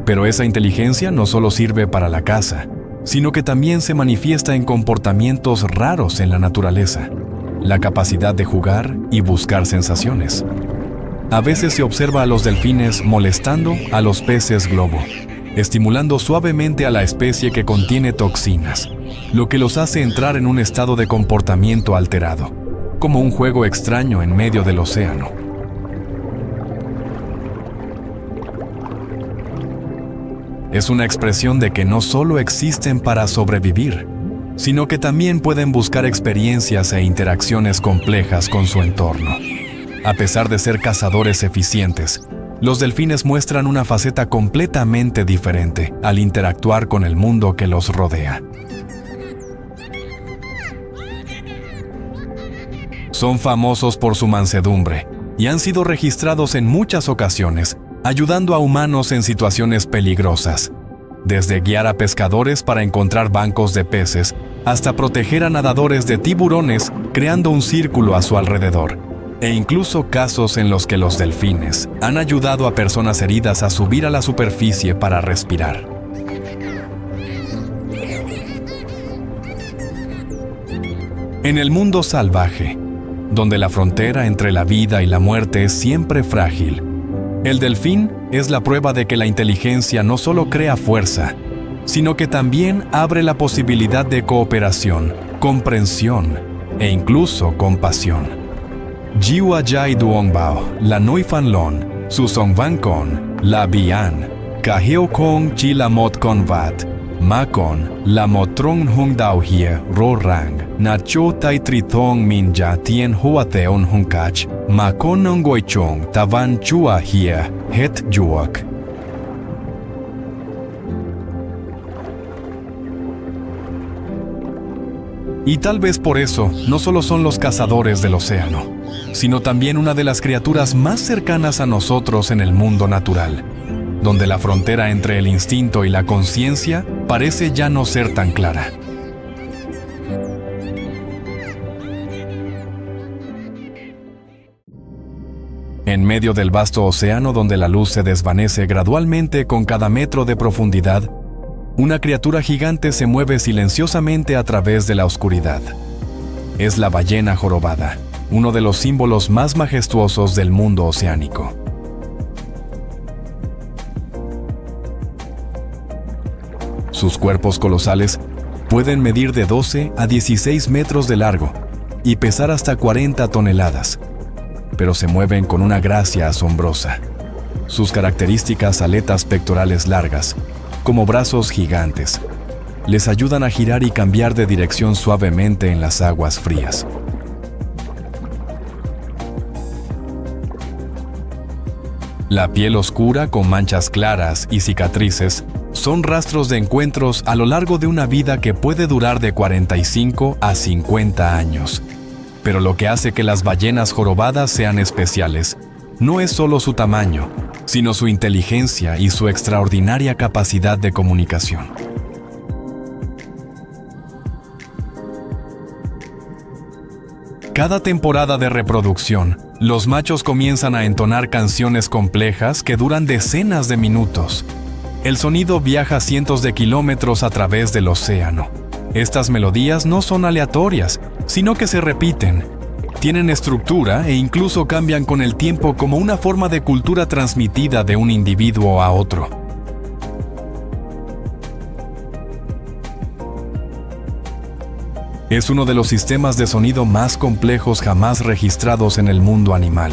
Pero esa inteligencia no solo sirve para la caza, sino que también se manifiesta en comportamientos raros en la naturaleza, la capacidad de jugar y buscar sensaciones. A veces se observa a los delfines molestando a los peces globo, estimulando suavemente a la especie que contiene toxinas, lo que los hace entrar en un estado de comportamiento alterado, como un juego extraño en medio del océano. Es una expresión de que no solo existen para sobrevivir, sino que también pueden buscar experiencias e interacciones complejas con su entorno. A pesar de ser cazadores eficientes, los delfines muestran una faceta completamente diferente al interactuar con el mundo que los rodea. Son famosos por su mansedumbre y han sido registrados en muchas ocasiones, ayudando a humanos en situaciones peligrosas, desde guiar a pescadores para encontrar bancos de peces, hasta proteger a nadadores de tiburones creando un círculo a su alrededor, e incluso casos en los que los delfines han ayudado a personas heridas a subir a la superficie para respirar. En el mundo salvaje, donde la frontera entre la vida y la muerte es siempre frágil, el delfín es la prueba de que la inteligencia no solo crea fuerza, sino que también abre la posibilidad de cooperación, comprensión e incluso compasión. Jiwa Jai Duongbao, la Noi Fan Lon, Su Song Van Con, La Bian, Kaheo Kong Chi La Mot Con Vat, Ma Con, La Motrong Hung Dao Hie, Ro Rang, Na Cho Tai Tritong Min Ja Tien Hua Theon Hung Kach, Ma Con Nong Goi Chong Tavan Chua Hie, Het Juak. Y tal vez por eso no solo son los cazadores del océano, sino también una de las criaturas más cercanas a nosotros en el mundo natural, donde la frontera entre el instinto y la conciencia parece ya no ser tan clara. En medio del vasto océano donde la luz se desvanece gradualmente con cada metro de profundidad, una criatura gigante se mueve silenciosamente a través de la oscuridad. Es la ballena jorobada, uno de los símbolos más majestuosos del mundo oceánico. Sus cuerpos colosales pueden medir de 12 a 16 metros de largo y pesar hasta 40 toneladas, pero se mueven con una gracia asombrosa. Sus características aletas pectorales largas, como brazos gigantes, les ayudan a girar y cambiar de dirección suavemente en las aguas frías. La piel oscura con manchas claras y cicatrices son rastros de encuentros a lo largo de una vida que puede durar de 45 a 50 años. Pero lo que hace que las ballenas jorobadas sean especiales no es solo su tamaño, sino su inteligencia y su extraordinaria capacidad de comunicación. Cada temporada de reproducción, los machos comienzan a entonar canciones complejas que duran decenas de minutos. El sonido viaja cientos de kilómetros a través del océano. Estas melodías no son aleatorias, sino que se repiten. Tienen estructura e incluso cambian con el tiempo como una forma de cultura transmitida de un individuo a otro. Es uno de los sistemas de sonido más complejos jamás registrados en el mundo animal.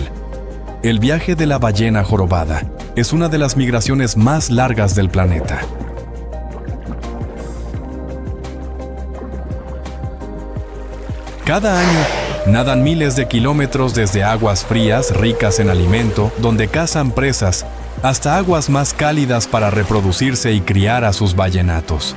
El viaje de la ballena jorobada es una de las migraciones más largas del planeta. Cada año, nadan miles de kilómetros desde aguas frías ricas en alimento, donde cazan presas, hasta aguas más cálidas para reproducirse y criar a sus ballenatos.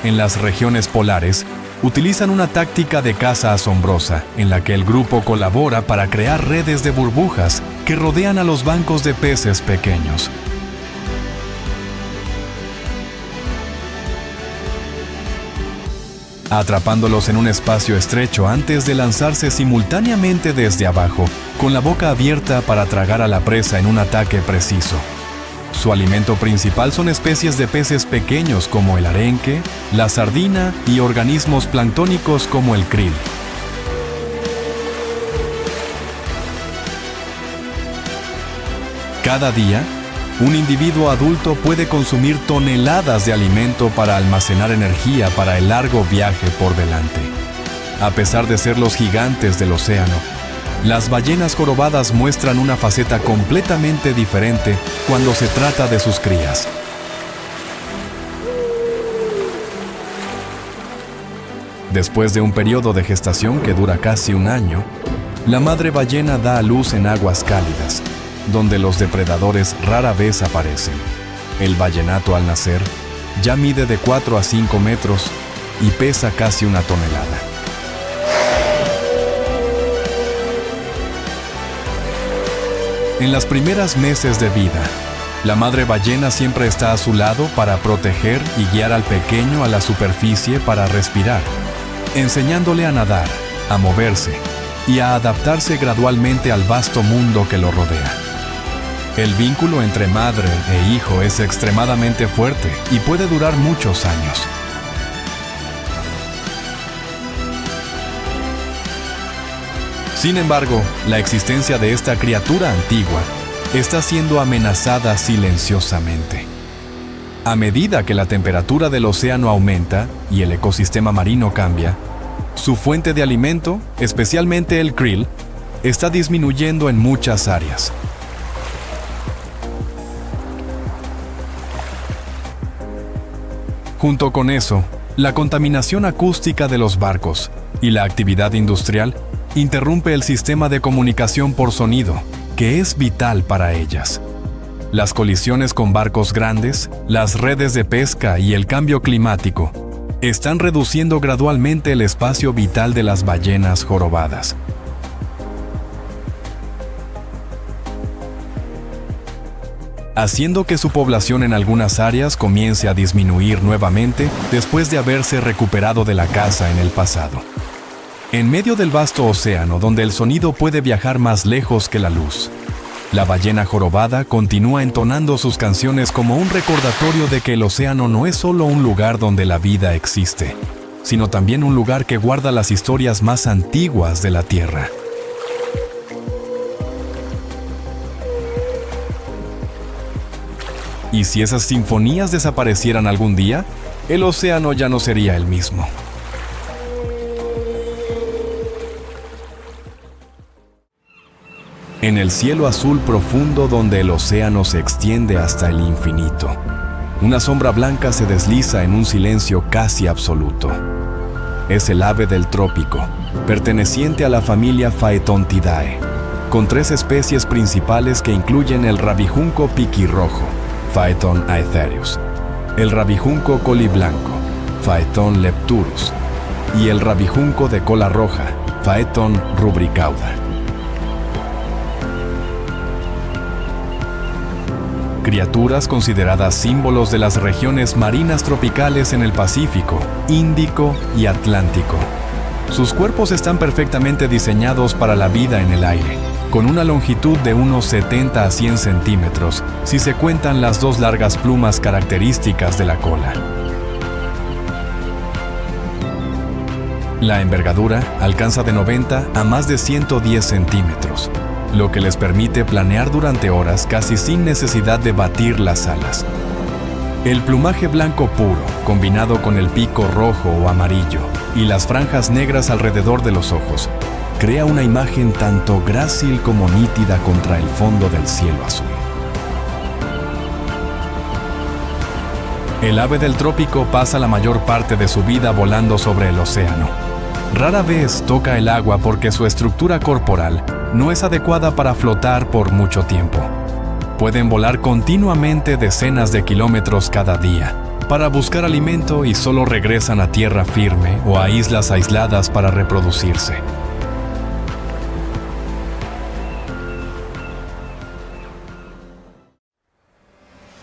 En las regiones polares, utilizan una táctica de caza asombrosa, en la que el grupo colabora para crear redes de burbujas que rodean a los bancos de peces pequeños. Atrapándolos en un espacio estrecho antes de lanzarse simultáneamente desde abajo, con la boca abierta para tragar a la presa en un ataque preciso. Su alimento principal son especies de peces pequeños como el arenque, la sardina y organismos planctónicos como el krill. Cada día, un individuo adulto puede consumir toneladas de alimento para almacenar energía para el largo viaje por delante. A pesar de ser los gigantes del océano, las ballenas jorobadas muestran una faceta completamente diferente cuando se trata de sus crías. Después de un periodo de gestación que dura casi un año, la madre ballena da a luz en aguas cálidas, donde los depredadores rara vez aparecen. El ballenato al nacer ya mide de 4 a 5 metros y pesa casi 1 tonelada. En las primeras meses de vida, la madre ballena siempre está a su lado para proteger y guiar al pequeño a la superficie para respirar, enseñándole a nadar, a moverse y a adaptarse gradualmente al vasto mundo que lo rodea. El vínculo entre madre e hijo es extremadamente fuerte y puede durar muchos años. Sin embargo, la existencia de esta criatura antigua está siendo amenazada silenciosamente. A medida que la temperatura del océano aumenta y el ecosistema marino cambia, su fuente de alimento, especialmente el krill, está disminuyendo en muchas áreas. Junto con eso, la contaminación acústica de los barcos y la actividad industrial interrumpe el sistema de comunicación por sonido, que es vital para ellas. Las colisiones con barcos grandes, las redes de pesca y el cambio climático están reduciendo gradualmente el espacio vital de las ballenas jorobadas. Haciendo que su población en algunas áreas comience a disminuir nuevamente después de haberse recuperado de la caza en el pasado. En medio del vasto océano donde el sonido puede viajar más lejos que la luz, la ballena jorobada continúa entonando sus canciones como un recordatorio de que el océano no es solo un lugar donde la vida existe, sino también un lugar que guarda las historias más antiguas de la Tierra. Y si esas sinfonías desaparecieran algún día, el océano ya no sería el mismo. En el cielo azul profundo donde el océano se extiende hasta el infinito, una sombra blanca se desliza en un silencio casi absoluto. Es el ave del trópico, perteneciente a la familia Phaetontidae, con 3 especies principales que incluyen el rabijunco piquirrojo, Phaeton aetherius, el rabijunco coliblanco, Phaeton lepturus, y el rabijunco de cola roja, Phaeton rubricauda. Criaturas consideradas símbolos de las regiones marinas tropicales en el Pacífico, Índico y Atlántico. Sus cuerpos están perfectamente diseñados para la vida en el aire, con una longitud de unos 70 a 100 centímetros, si se cuentan las 2 largas plumas características de la cola. La envergadura alcanza de 90 a más de 110 centímetros, lo que les permite planear durante horas casi sin necesidad de batir las alas. El plumaje blanco puro, combinado con el pico rojo o amarillo y las franjas negras alrededor de los ojos, crea una imagen tanto grácil como nítida contra el fondo del cielo azul. El ave del trópico pasa la mayor parte de su vida volando sobre el océano, Rara vez toca el agua porque su estructura corporal no es adecuada para flotar por mucho tiempo. Pueden volar continuamente decenas de kilómetros cada día para buscar alimento y solo regresan a tierra firme o a islas aisladas para reproducirse.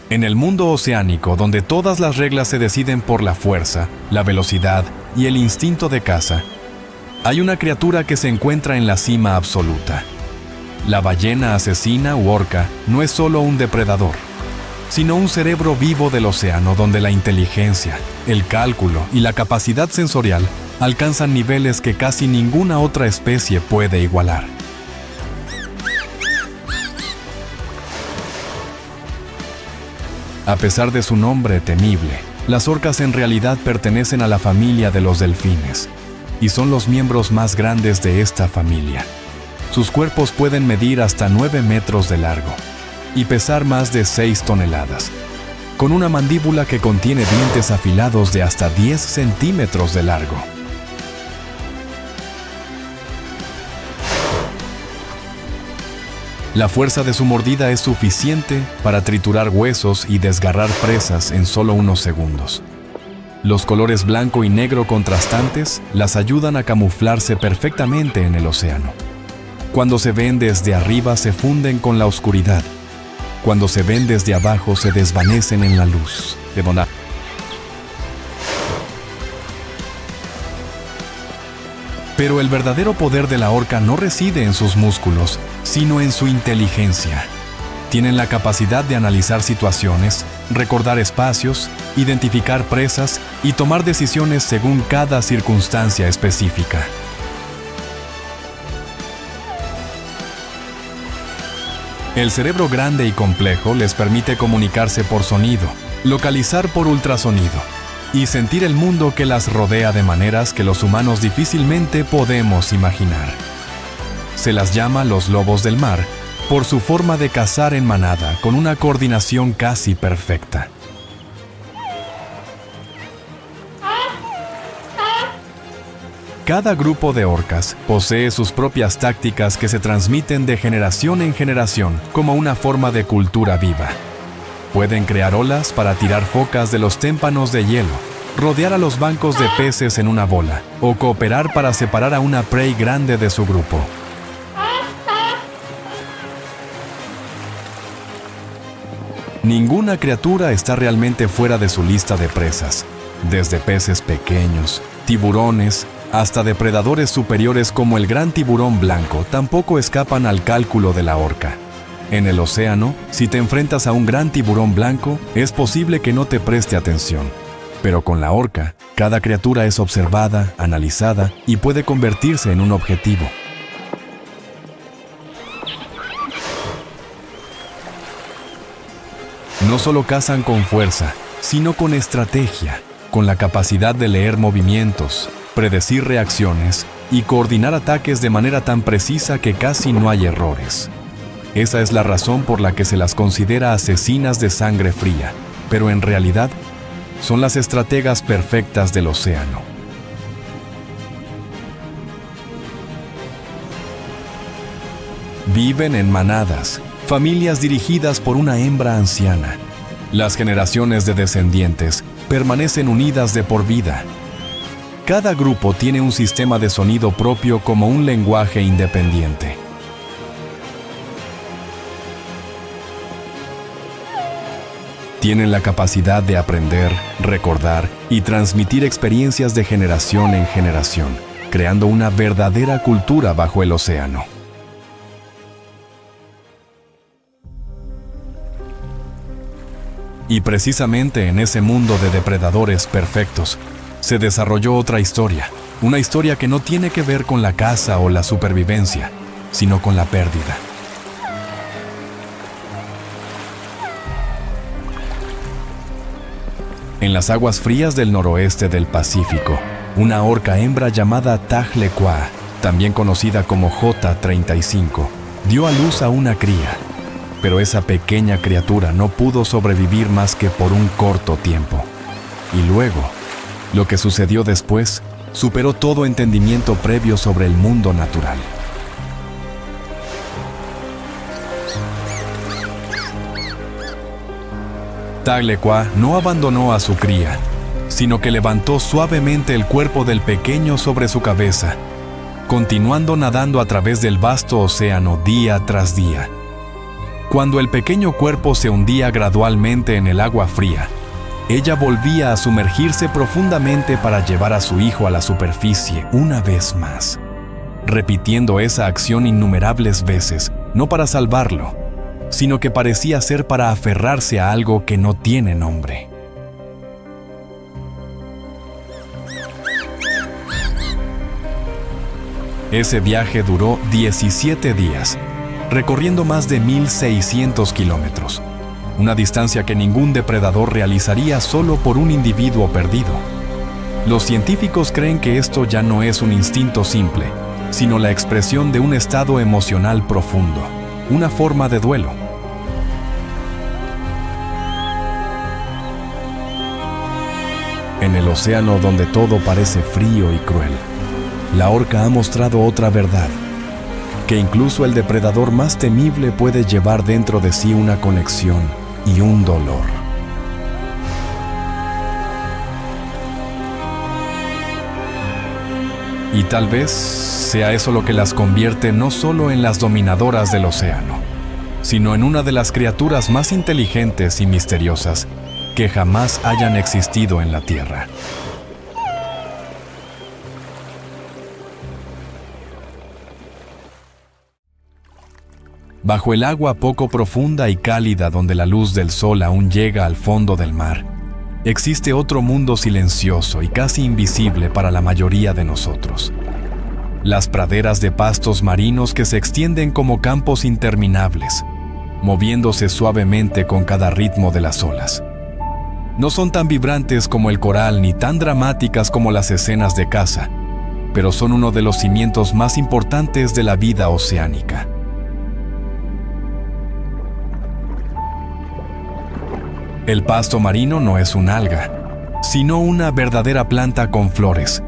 En el mundo oceánico, donde todas las reglas se deciden por la fuerza, la velocidad y el instinto de caza, hay una criatura que se encuentra en la cima absoluta. La ballena asesina u orca no es solo un depredador, sino un cerebro vivo del océano donde la inteligencia, el cálculo y la capacidad sensorial alcanzan niveles que casi ninguna otra especie puede igualar. A pesar de su nombre temible, las orcas en realidad pertenecen a la familia de los delfines y son los miembros más grandes de esta familia. Sus cuerpos pueden medir hasta 9 metros de largo y pesar más de 6 toneladas, con una mandíbula que contiene dientes afilados de hasta 10 centímetros de largo. La fuerza de su mordida es suficiente para triturar huesos y desgarrar presas en solo unos segundos. Los colores blanco y negro contrastantes las ayudan a camuflarse perfectamente en el océano. Cuando se ven desde arriba se funden con la oscuridad. Cuando se ven desde abajo se desvanecen en la luz. Pero el verdadero poder de la orca no reside en sus músculos, sino en su inteligencia. Tienen la capacidad de analizar situaciones, recordar espacios, identificar presas y tomar decisiones según cada circunstancia específica. El cerebro grande y complejo les permite comunicarse por sonido, localizar por ultrasonido y sentir el mundo que las rodea de maneras que los humanos difícilmente podemos imaginar. Se las llama los lobos del mar por su forma de cazar en manada con una coordinación casi perfecta. Cada grupo de orcas posee sus propias tácticas que se transmiten de generación en generación como una forma de cultura viva. Pueden crear olas para tirar focas de los témpanos de hielo, rodear a los bancos de peces en una bola o cooperar para separar a una prey grande de su grupo. Ninguna criatura está realmente fuera de su lista de presas, desde peces pequeños, tiburones, hasta depredadores superiores como el gran tiburón blanco tampoco escapan al cálculo de la orca. En el océano, si te enfrentas a un gran tiburón blanco, es posible que no te preste atención. Pero con la orca, cada criatura es observada, analizada y puede convertirse en un objetivo. No solo cazan con fuerza, sino con estrategia, con la capacidad de leer movimientos, predecir reacciones y coordinar ataques de manera tan precisa que casi no hay errores. Esa es la razón por la que se las considera asesinas de sangre fría, pero en realidad son las estrategas perfectas del océano. Viven en manadas, familias dirigidas por una hembra anciana. Las generaciones de descendientes permanecen unidas de por vida. Cada grupo tiene un sistema de sonido propio como un lenguaje independiente. Tienen la capacidad de aprender, recordar y transmitir experiencias de generación en generación, creando una verdadera cultura bajo el océano. Y precisamente en ese mundo de depredadores perfectos, se desarrolló otra historia, una historia que no tiene que ver con la caza o la supervivencia, sino con la pérdida. En las aguas frías del noroeste del Pacífico, una orca hembra llamada Tajlequá, también conocida como J35, dio a luz a una cría, pero esa pequeña criatura no pudo sobrevivir más que por un corto tiempo. Y luego, lo que sucedió después superó todo entendimiento previo sobre el mundo natural. Taglequá no abandonó a su cría, sino que levantó suavemente el cuerpo del pequeño sobre su cabeza, continuando nadando a través del vasto océano día tras día. Cuando el pequeño cuerpo se hundía gradualmente en el agua fría, ella volvía a sumergirse profundamente para llevar a su hijo a la superficie una vez más, repitiendo esa acción innumerables veces, no para salvarlo, sino que parecía ser para aferrarse a algo que no tiene nombre. Ese viaje duró 17 días, recorriendo más de 1.600 kilómetros, una distancia que ningún depredador realizaría solo por un individuo perdido. Los científicos creen que esto ya no es un instinto simple, sino la expresión de un estado emocional profundo, una forma de duelo. En el océano donde todo parece frío y cruel, la orca ha mostrado otra verdad, que incluso el depredador más temible puede llevar dentro de sí una conexión y un dolor. Y tal vez sea eso lo que las convierte no solo en las dominadoras del océano, sino en una de las criaturas más inteligentes y misteriosas que jamás hayan existido en la Tierra. Bajo el agua poco profunda y cálida donde la luz del sol aún llega al fondo del mar, existe otro mundo silencioso y casi invisible para la mayoría de nosotros. Las praderas de pastos marinos que se extienden como campos interminables, moviéndose suavemente con cada ritmo de las olas. No son tan vibrantes como el coral ni tan dramáticas como las escenas de caza, pero son uno de los cimientos más importantes de la vida oceánica. El pasto marino no es un alga, sino una verdadera planta con flores,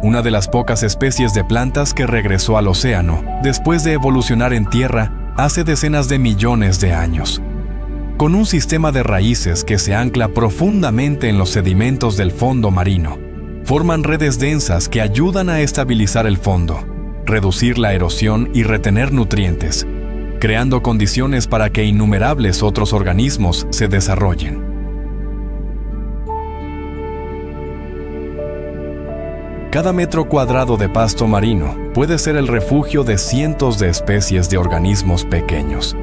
una de las pocas especies de plantas que regresó al océano después de evolucionar en tierra hace decenas de millones de años. Con un sistema de raíces que se ancla profundamente en los sedimentos del fondo marino, forman redes densas que ayudan a estabilizar el fondo, reducir la erosión y retener nutrientes, creando condiciones para que innumerables otros organismos se desarrollen. Cada metro cuadrado de pasto marino puede ser el refugio de cientos de especies de organismos pequeños,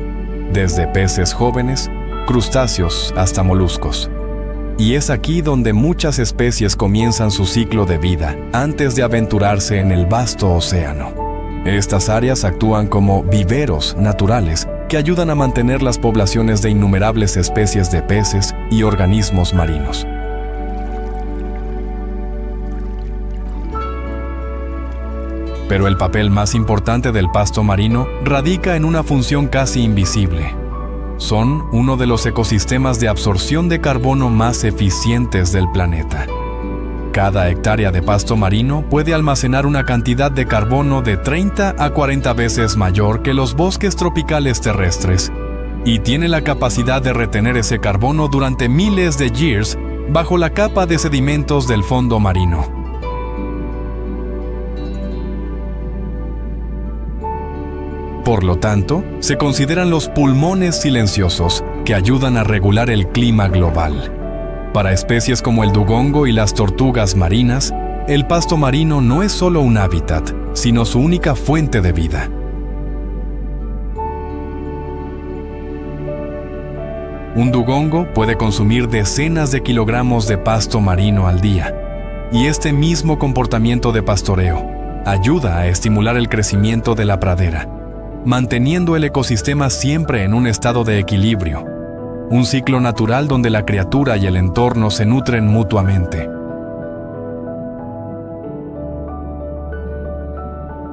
desde peces jóvenes, crustáceos hasta moluscos. Y es aquí donde muchas especies comienzan su ciclo de vida antes de aventurarse en el vasto océano. Estas áreas actúan como viveros naturales que ayudan a mantener las poblaciones de innumerables especies de peces y organismos marinos. Pero el papel más importante del pasto marino radica en una función casi invisible. Son uno de los ecosistemas de absorción de carbono más eficientes del planeta. Cada hectárea de pasto marino puede almacenar una cantidad de carbono de 30 a 40 veces mayor que los bosques tropicales terrestres, y tiene la capacidad de retener ese carbono durante miles de years bajo la capa de sedimentos del fondo marino. Por lo tanto, se consideran los pulmones silenciosos que ayudan a regular el clima global. Para especies como el dugongo y las tortugas marinas, el pasto marino no es solo un hábitat, sino su única fuente de vida. Un dugongo puede consumir decenas de kilogramos de pasto marino al día, y este mismo comportamiento de pastoreo ayuda a estimular el crecimiento de la pradera, manteniendo el ecosistema siempre en un estado de equilibrio, un ciclo natural donde la criatura y el entorno se nutren mutuamente.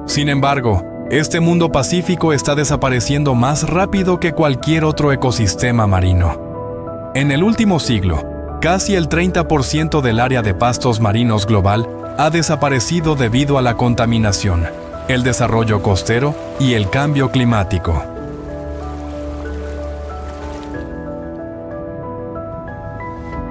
Sin embargo, este mundo pacífico está desapareciendo más rápido que cualquier otro ecosistema marino. En el último siglo, Casi el 30% del área de pastos marinos global ha desaparecido debido a la contaminación, el desarrollo costero y el cambio climático.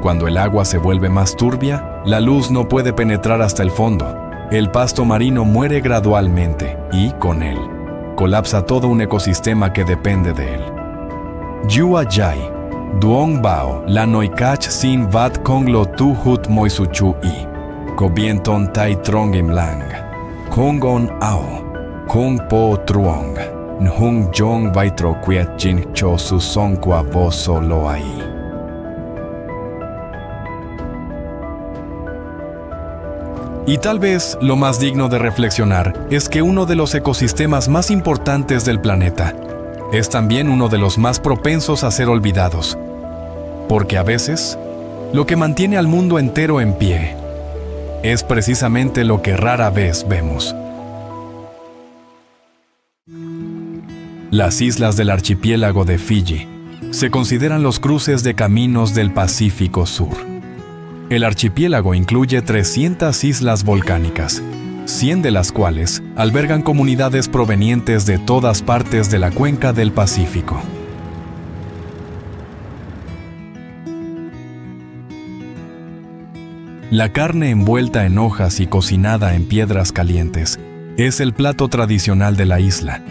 Cuando el agua se vuelve más turbia, la luz no puede penetrar hasta el fondo. El pasto marino muere gradualmente y, con él, colapsa todo un ecosistema que depende de él. Yua Jai, Duong Bao, la Noikach Sin Vat Konglo Tu Hut Moisuchu I, Kobienton Tai Trongim Lang, Kongon Ao, Kong Po Truong, Nhung Jong Vaitro Quiet Jin Cho Su Song Kwa Voso Loai. Y tal vez lo más digno de reflexionar es que uno de los ecosistemas más importantes del planeta es también uno de los más propensos a ser olvidados, porque a veces lo que mantiene al mundo entero en pie es precisamente lo que rara vez vemos. Las islas del archipiélago de Fiji se consideran los cruces de caminos del Pacífico Sur. El archipiélago incluye 300 islas volcánicas, 100 de las cuales albergan comunidades provenientes de todas partes de la cuenca del Pacífico. La carne envuelta en hojas y cocinada en piedras calientes es el plato tradicional de la isla.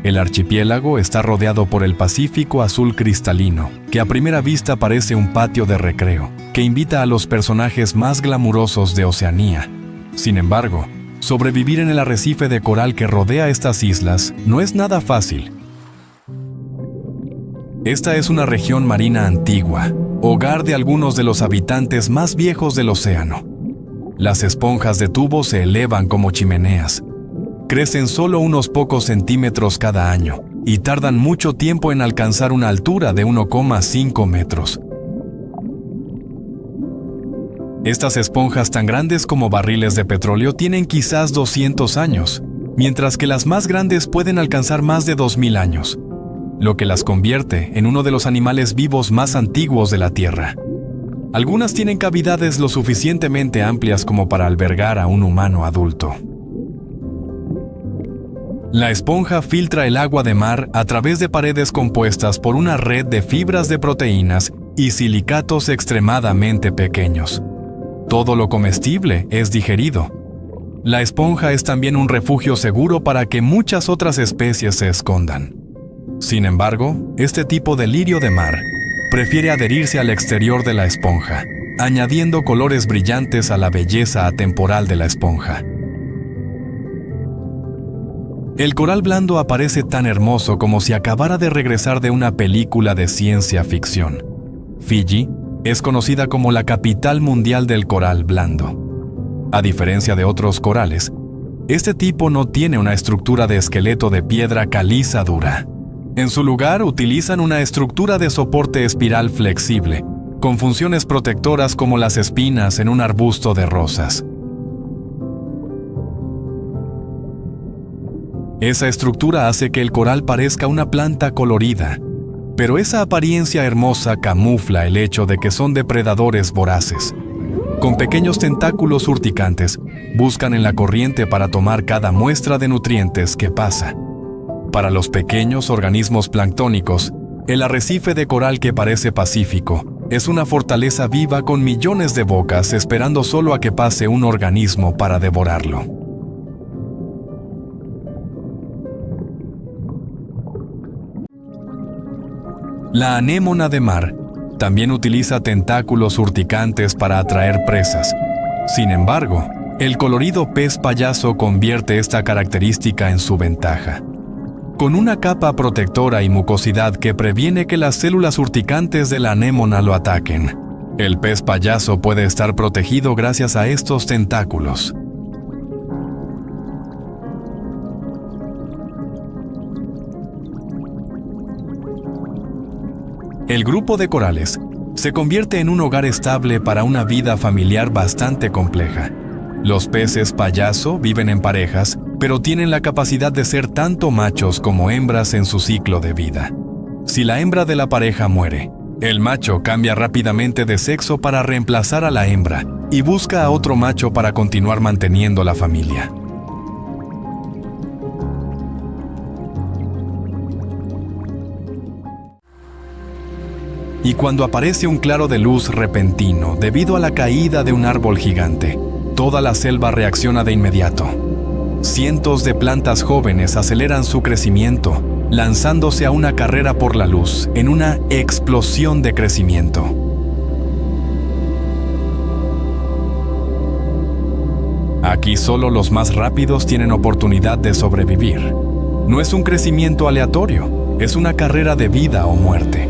El archipiélago está rodeado por el Pacífico azul cristalino, que a primera vista parece un patio de recreo, que invita a los personajes más glamurosos de Oceanía. Sin embargo, sobrevivir en el arrecife de coral que rodea estas islas no es nada fácil. Esta es una región marina antigua, hogar de algunos de los habitantes más viejos del océano. Las esponjas de tubo se elevan como chimeneas. Crecen solo unos pocos centímetros cada año y tardan mucho tiempo en alcanzar una altura de 1,5 metros. Estas esponjas tan grandes como barriles de petróleo tienen quizás 200 años, mientras que las más grandes pueden alcanzar más de 2000 años, lo que las convierte en uno de los animales vivos más antiguos de la Tierra. Algunas tienen cavidades lo suficientemente amplias como para albergar a un humano adulto. La esponja filtra el agua de mar a través de paredes compuestas por una red de fibras de proteínas y silicatos extremadamente pequeños. Todo lo comestible es digerido. La esponja es también un refugio seguro para que muchas otras especies se escondan. Sin embargo, este tipo de lirio de mar prefiere adherirse al exterior de la esponja, añadiendo colores brillantes a la belleza atemporal de la esponja. El coral blando aparece tan hermoso como si acabara de regresar de una película de ciencia ficción. Fiji es conocida como la capital mundial del coral blando. A diferencia de otros corales, este tipo no tiene una estructura de esqueleto de piedra caliza dura. En su lugar utilizan una estructura de soporte espiral flexible, con funciones protectoras como las espinas en un arbusto de rosas. Esa estructura hace que el coral parezca una planta colorida, pero esa apariencia hermosa camufla el hecho de que son depredadores voraces. Con pequeños tentáculos urticantes, buscan en la corriente para tomar cada muestra de nutrientes que pasa. Para los pequeños organismos planctónicos, el arrecife de coral que parece pacífico es una fortaleza viva con millones de bocas esperando solo a que pase un organismo para devorarlo. La anémona de mar también utiliza tentáculos urticantes para atraer presas. Sin embargo, el colorido pez payaso convierte esta característica en su ventaja. Con una capa protectora y mucosidad que previene que las células urticantes de la anémona lo ataquen, el pez payaso puede estar protegido gracias a estos tentáculos. El grupo de corales se convierte en un hogar estable para una vida familiar bastante compleja. Los peces payaso viven en parejas, pero tienen la capacidad de ser tanto machos como hembras en su ciclo de vida. Si la hembra de la pareja muere, El macho cambia rápidamente de sexo para reemplazar a la hembra y busca a otro macho para continuar manteniendo la familia. Y cuando aparece un claro de luz repentino debido a la caída de un árbol gigante, toda la selva reacciona de inmediato. Cientos de plantas jóvenes aceleran su crecimiento, lanzándose a una carrera por la luz en una explosión de crecimiento. Aquí solo los más rápidos tienen oportunidad de sobrevivir. No es un crecimiento aleatorio, es una carrera de vida o muerte.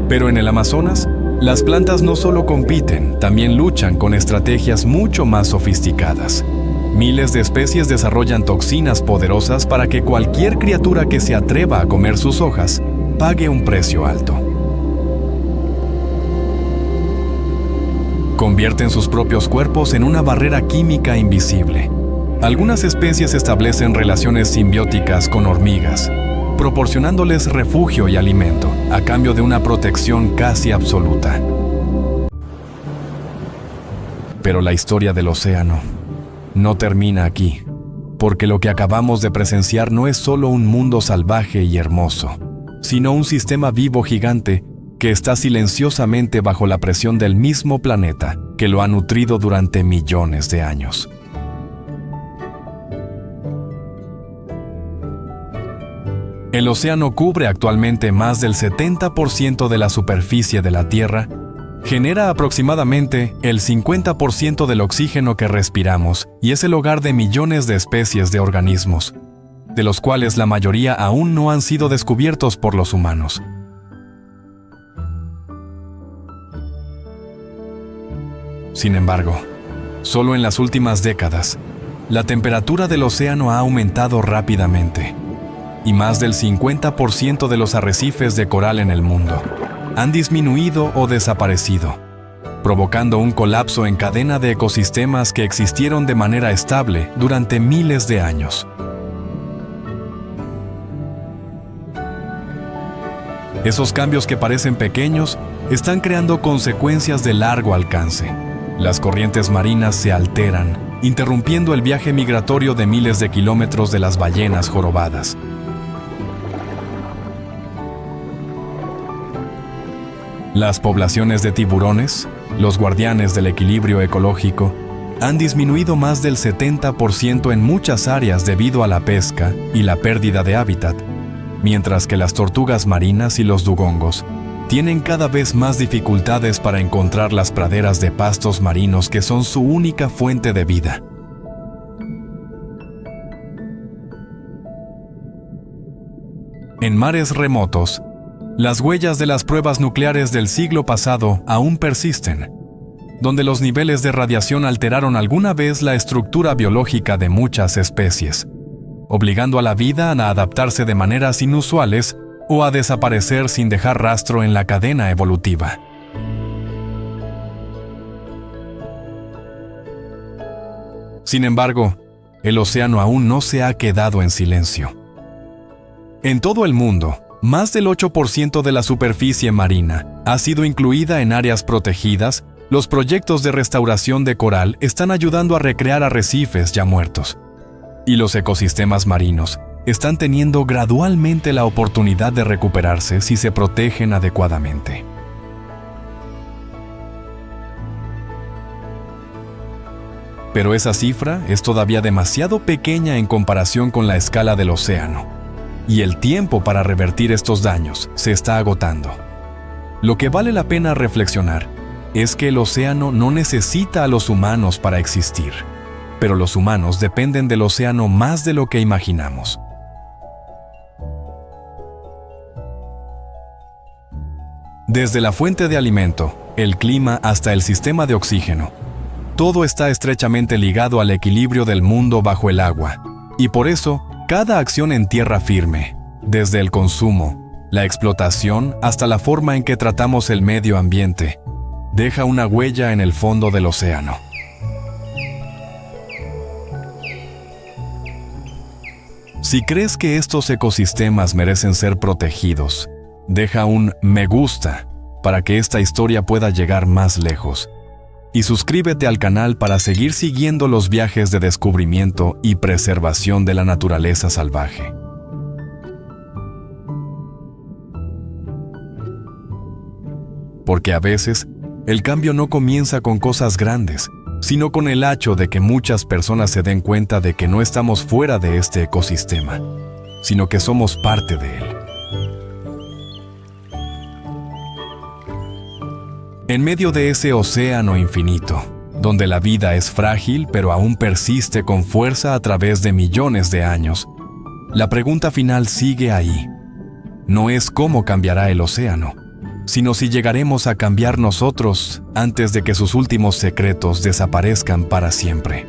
Pero en el Amazonas, las plantas no solo compiten, también luchan con estrategias mucho más sofisticadas. Miles de especies desarrollan toxinas poderosas para que cualquier criatura que se atreva a comer sus hojas pague un precio alto. Convierten sus propios cuerpos en una barrera química invisible. Algunas especies establecen relaciones simbióticas con hormigas, proporcionándoles refugio y alimento, a cambio de una protección casi absoluta. Pero la historia del océano no termina aquí, porque lo que acabamos de presenciar no es solo un mundo salvaje y hermoso, sino un sistema vivo gigante que está silenciosamente bajo la presión del mismo planeta que lo ha nutrido durante millones de años. El océano cubre actualmente más del 70% de la superficie de la Tierra, genera aproximadamente el 50% del oxígeno que respiramos y es el hogar de millones de especies de organismos, de los cuales la mayoría aún no han sido descubiertos por los humanos. Sin embargo, solo en las últimas décadas, la temperatura del océano ha aumentado rápidamente, y más del 50% de los arrecifes de coral en el mundo han disminuido o desaparecido, provocando un colapso en cadena de ecosistemas que existieron de manera estable durante miles de años. Esos cambios que parecen pequeños están creando consecuencias de largo alcance. Las corrientes marinas se alteran, interrumpiendo el viaje migratorio de miles de kilómetros de las ballenas jorobadas. Las poblaciones de tiburones, los guardianes del equilibrio ecológico, han disminuido más del 70% en muchas áreas debido a la pesca y la pérdida de hábitat, mientras que las tortugas marinas y los dugongos tienen cada vez más dificultades para encontrar las praderas de pastos marinos que son su única fuente de vida. En mares remotos, las huellas de las pruebas nucleares del siglo pasado aún persisten, donde los niveles de radiación alteraron alguna vez la estructura biológica de muchas especies, obligando a la vida a adaptarse de maneras inusuales o a desaparecer sin dejar rastro en la cadena evolutiva. Sin embargo, el océano aún no se ha quedado en silencio. En todo el mundo, más del 8% de la superficie marina ha sido incluida en áreas protegidas. Los proyectos de restauración de coral están ayudando a recrear arrecifes ya muertos. Y los ecosistemas marinos están teniendo gradualmente la oportunidad de recuperarse si se protegen adecuadamente. Pero esa cifra es todavía demasiado pequeña en comparación con la escala del océano. Y el tiempo para revertir estos daños se está agotando. Lo que vale la pena reflexionar es que el océano no necesita a los humanos para existir, pero los humanos dependen del océano más de lo que imaginamos. Desde la fuente de alimento, el clima hasta el sistema de oxígeno, todo está estrechamente ligado al equilibrio del mundo bajo el agua, y por eso, cada acción en tierra firme, desde el consumo, la explotación hasta la forma en que tratamos el medio ambiente, deja una huella en el fondo del océano. Si crees que estos ecosistemas merecen ser protegidos, deja un me gusta para que esta historia pueda llegar más lejos. Y suscríbete al canal para seguir siguiendo los viajes de descubrimiento y preservación de la naturaleza salvaje. Porque a veces, el cambio no comienza con cosas grandes, sino con el hecho de que muchas personas se den cuenta de que no estamos fuera de este ecosistema, sino que somos parte de él. En medio de ese océano infinito, donde la vida es frágil pero aún persiste con fuerza a través de millones de años, la pregunta final sigue ahí. No es cómo cambiará el océano, sino si llegaremos a cambiar nosotros antes de que sus últimos secretos desaparezcan para siempre.